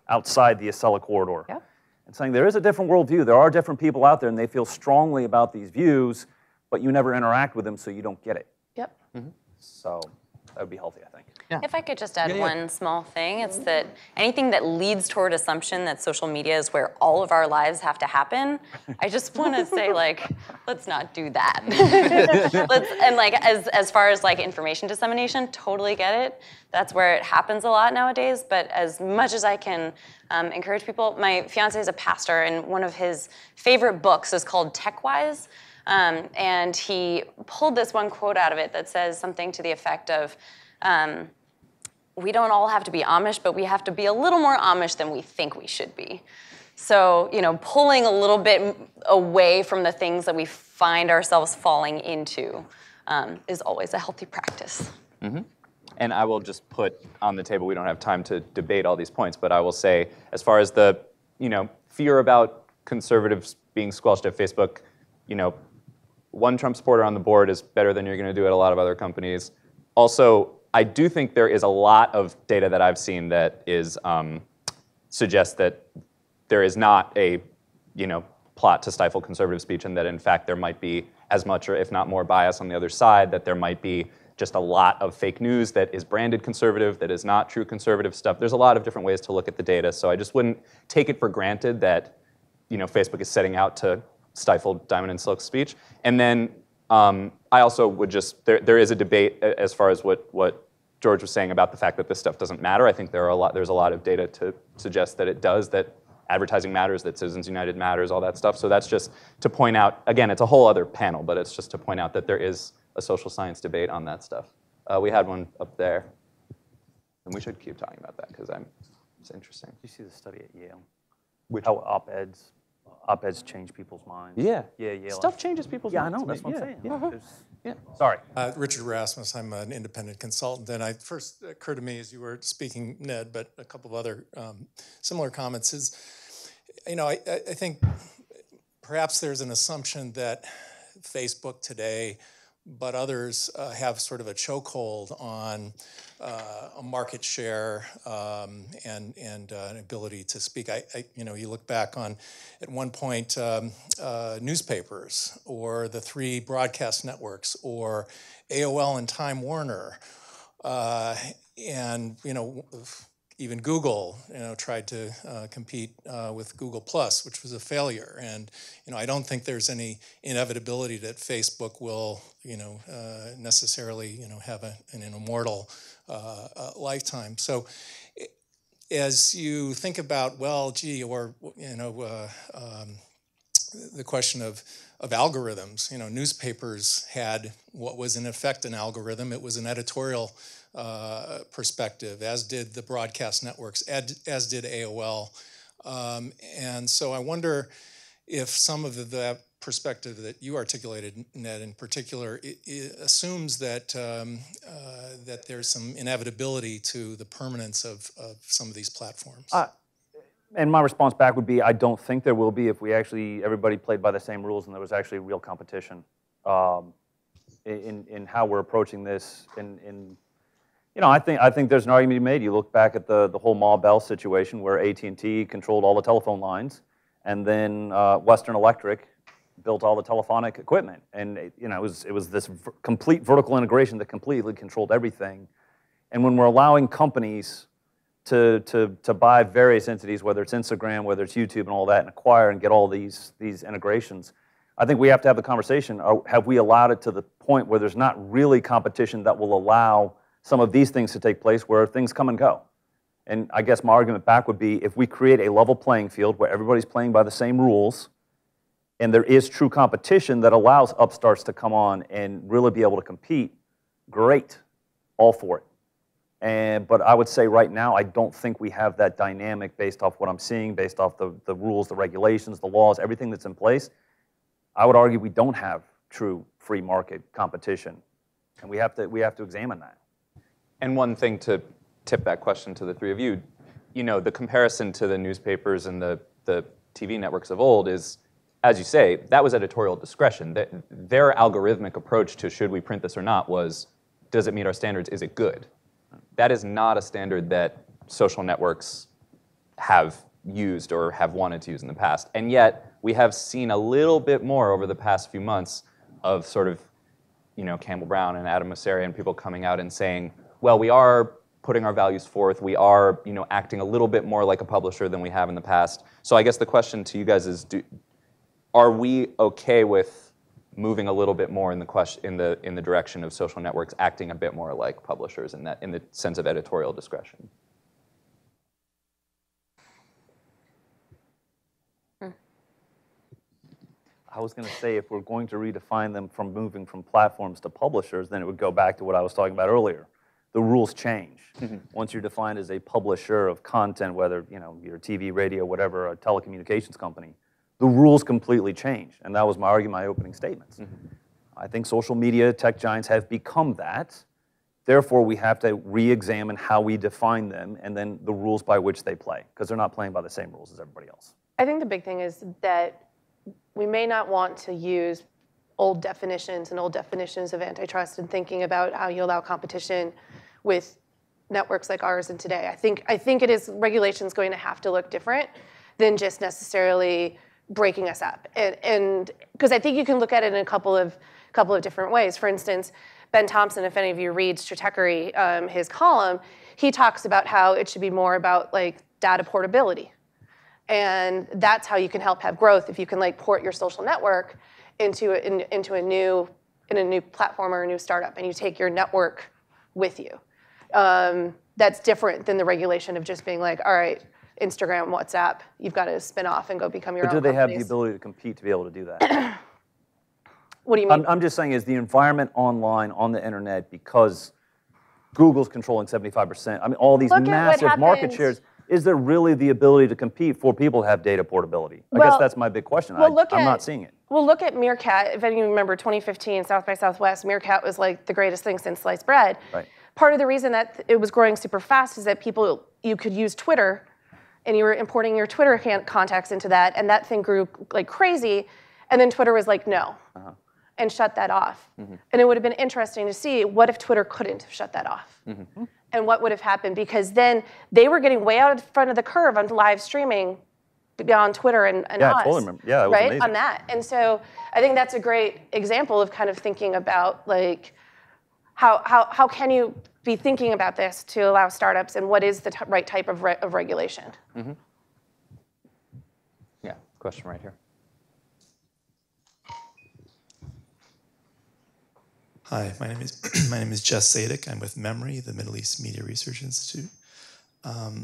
outside the Acela corridor. Yeah. And saying there is a different worldview. There are different people out there, and they feel strongly about these views, but you never interact with them, so you don't get it. Yep. Mm-hmm. So that would be healthy, I think. Yeah. If I could just add one small thing, it's that anything that leads toward assumption that social media is where all of our lives have to happen, I just want to say, let's not do that. As far as information dissemination, totally get it. That's where it happens a lot nowadays. But as much as I can encourage people, my fiance is a pastor, and one of his favorite books is called TechWise. And he pulled this one quote out of it that says something to the effect of, we don't all have to be Amish, but we have to be a little more Amish than we think we should be. So, pulling a little bit away from the things that we find ourselves falling into is always a healthy practice. Mm-hmm. And I will just put on the table, we don't have time to debate all these points, but I will say, as far as the, fear about conservatives being squelched at Facebook, one Trump supporter on the board is better than you're going to do at a lot of other companies. Also, I do think there is a lot of data that I've seen that is suggests that there is not a plot to stifle conservative speech, and that in fact there might be as much or if not more bias on the other side, that there might be just a lot of fake news that is branded conservative, that is not true conservative stuff. There's a lot of different ways to look at the data, so I just wouldn't take it for granted that Facebook is setting out to stifle Diamond and Silk's speech. And then I also would just, there is a debate as far as what George was saying about the fact that this stuff doesn't matter. I think there's a lot of data to suggest that it does, that advertising matters, that Citizens United matters, all that stuff. So that's just to point out, again, it's a whole other panel, but it's just to point out that there is a social science debate on that stuff. We had one up there, and we should keep talking about that because it's interesting. Did you see the study at Yale? Which? How op-eds change people's minds. Yeah. Yeah, Yale. Stuff changes people's minds. Yeah, I know, that's what I'm saying. Yeah. Yeah. Sorry. Richard Rasmus, I'm an independent consultant, and it first occurred to me as you were speaking, Ned, but a couple of other similar comments is, I think perhaps there's an assumption that Facebook today but others have sort of a chokehold on a market share and an ability to speak. You look back on, at one point, newspapers or the 3 broadcast networks or AOL and Time Warner, and even Google, tried to compete with Google Plus, which was a failure. And I don't think there's any inevitability that Facebook will, necessarily, have an immortal lifetime. So, as you think about, the question of algorithms, newspapers had what was in effect an algorithm. It was an editorial perspective, as did the broadcast networks, as did AOL. And so I wonder if some of that perspective that you articulated, Ned, in particular, it assumes that that there's some inevitability to the permanence of some of these platforms. And my response back would be, I don't think there will be if everybody played by the same rules and there was actually real competition in how we're approaching this. I think there's an argument to be made. You look back at the whole Ma Bell situation where AT&T controlled all the telephone lines, and then Western Electric built all the telephonic equipment, and it was this complete vertical integration that completely controlled everything. And when we're allowing companies to buy various entities, whether it's Instagram, whether it's YouTube, and all that, and acquire and get all these integrations, I think we have to have the conversation: have we allowed it to the point where there's not really competition that will allow some of these things to take place, where things come and go? And I guess my argument back would be, if we create a level playing field where everybody's playing by the same rules, and there is true competition that allows upstarts to come on and really be able to compete, great, all for it. But I would say right now, I don't think we have that dynamic based off what I'm seeing, based off the rules, the regulations, the laws, everything that's in place. I would argue we don't have true free market competition, and we have to examine that. And one thing to tip that question to the three of you, the comparison to the newspapers and the TV networks of old is, as you say, that was editorial discretion. Their algorithmic approach to should we print this or not was, does it meet our standards, is it good? That is not a standard that social networks have used or have wanted to use in the past. And yet, we have seen a little bit more over the past few months of sort of, Campbell Brown and Adam Mosseri and people coming out and saying, well, we are putting our values forth. We are, acting a little bit more like a publisher than we have in the past. So I guess the question to you guys is, are we okay with moving a little bit more in the direction of social networks acting a bit more like publishers in the sense of editorial discretion? I was going to say, if we're going to redefine them from moving from platforms to publishers, then it would go back to what I was talking about earlier. The rules change. Mm-hmm. Once you're defined as a publisher of content, whether you're TV, radio, whatever, a telecommunications company, the rules completely change. And that was my argument, my opening statements. Mm-hmm. I think social media tech giants have become that. Therefore, we have to re-examine how we define them and then the rules by which they play, because they're not playing by the same rules as everybody else. I think the big thing is that we may not want to use old definitions of antitrust and thinking about how you allow competition with networks like ours and today. I think it is, regulation's going to have to look different than just necessarily breaking us up. And because I think you can look at it in a couple of different ways. For instance, Ben Thompson, if any of you read Stratechery, his column, he talks about how it should be more about like data portability. And that's how you can help have growth, if you can like port your social network into a new platform or a new startup, and you take your network with you. That's different than the regulation of just being like, all right, Instagram, WhatsApp, you've got to spin off and go become your own companies. But do they have the ability to compete to be able to do that? What do you mean? I'm just saying, is the environment online, on the internet, because Google's controlling 75%, I mean, all these massive market shares, is there really the ability to compete for people to have data portability? I guess that's my big question. I'm not seeing it. Well, look at Meerkat. If any of you remember 2015, South by Southwest, Meerkat was like the greatest thing since sliced bread. Right. Part of the reason that it was growing super fast is that you could use Twitter, and you were importing your Twitter contacts into that, and that thing grew like crazy, and then Twitter was like, no. Uh-huh. and shut that off. And it would have been interesting to see, what if Twitter couldn't have shut that off? And what would have happened? Because then they were getting way out in front of the curve on live streaming beyond Twitter and yeah, us. I totally remember. Yeah, it was right? amazing. On that. And so I think that's a great example of kind of thinking about like, how can you be thinking about this to allow startups, and what is the right type of regulation? Yeah, question right here. Hi, my name is Jess Sadik. I'm with MEMRI, the Middle East Media Research Institute.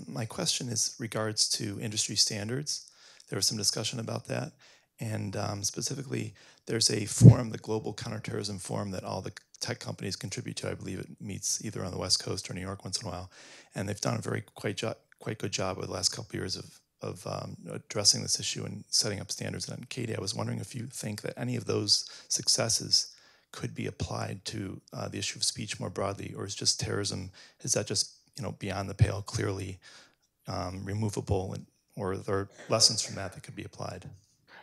My question is regards to industry standards. There was some discussion about that, and specifically, there's a forum, the Global Counterterrorism Forum, that all the tech companies contribute to. I believe it meets either on the West Coast or New York once in a while, and they've done a quite good job over the last couple of years of addressing this issue and setting up standards. And Katie, I was wondering if you think that any of those successes could be applied to the issue of speech more broadly, or is just terrorism, is that just beyond the pale, clearly removable, or are there lessons from that could be applied?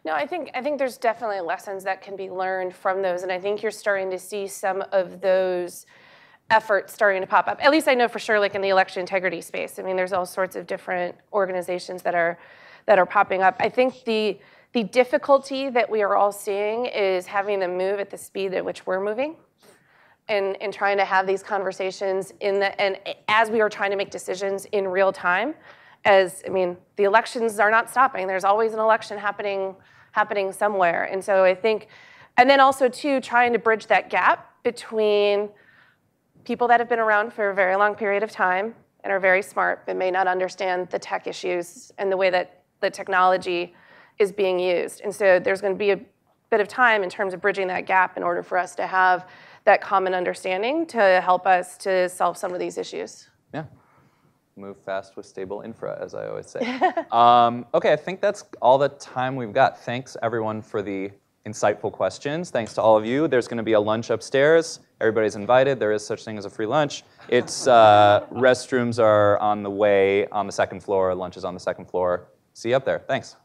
No, I think there's definitely lessons that can be learned from those, and I think you're starting to see some of those efforts starting to pop up. At least I know for sure, like in the election integrity space. I mean, there's all sorts of different organizations that are popping up. I think the difficulty that we are all seeing is having them move at the speed at which we're moving, and trying to have these conversations and as we are trying to make decisions in real time. The elections are not stopping. There's always an election happening somewhere. And so I think, and then also too, trying to bridge that gap between people that have been around for a very long period of time and are very smart, but may not understand the tech issues and the way that the technology is being used. And so there's going to be a bit of time in terms of bridging that gap in order for us to have that common understanding to help us to solve some of these issues. Yeah. Move fast with stable infra, as I always say. Okay, I think that's all the time we've got. Thanks, everyone, for the insightful questions. Thanks to all of you. There's going to be a lunch upstairs. Everybody's invited. There is such thing as a free lunch. It's restrooms are on the way on the second floor. Lunch is on the second floor. See you up there. Thanks.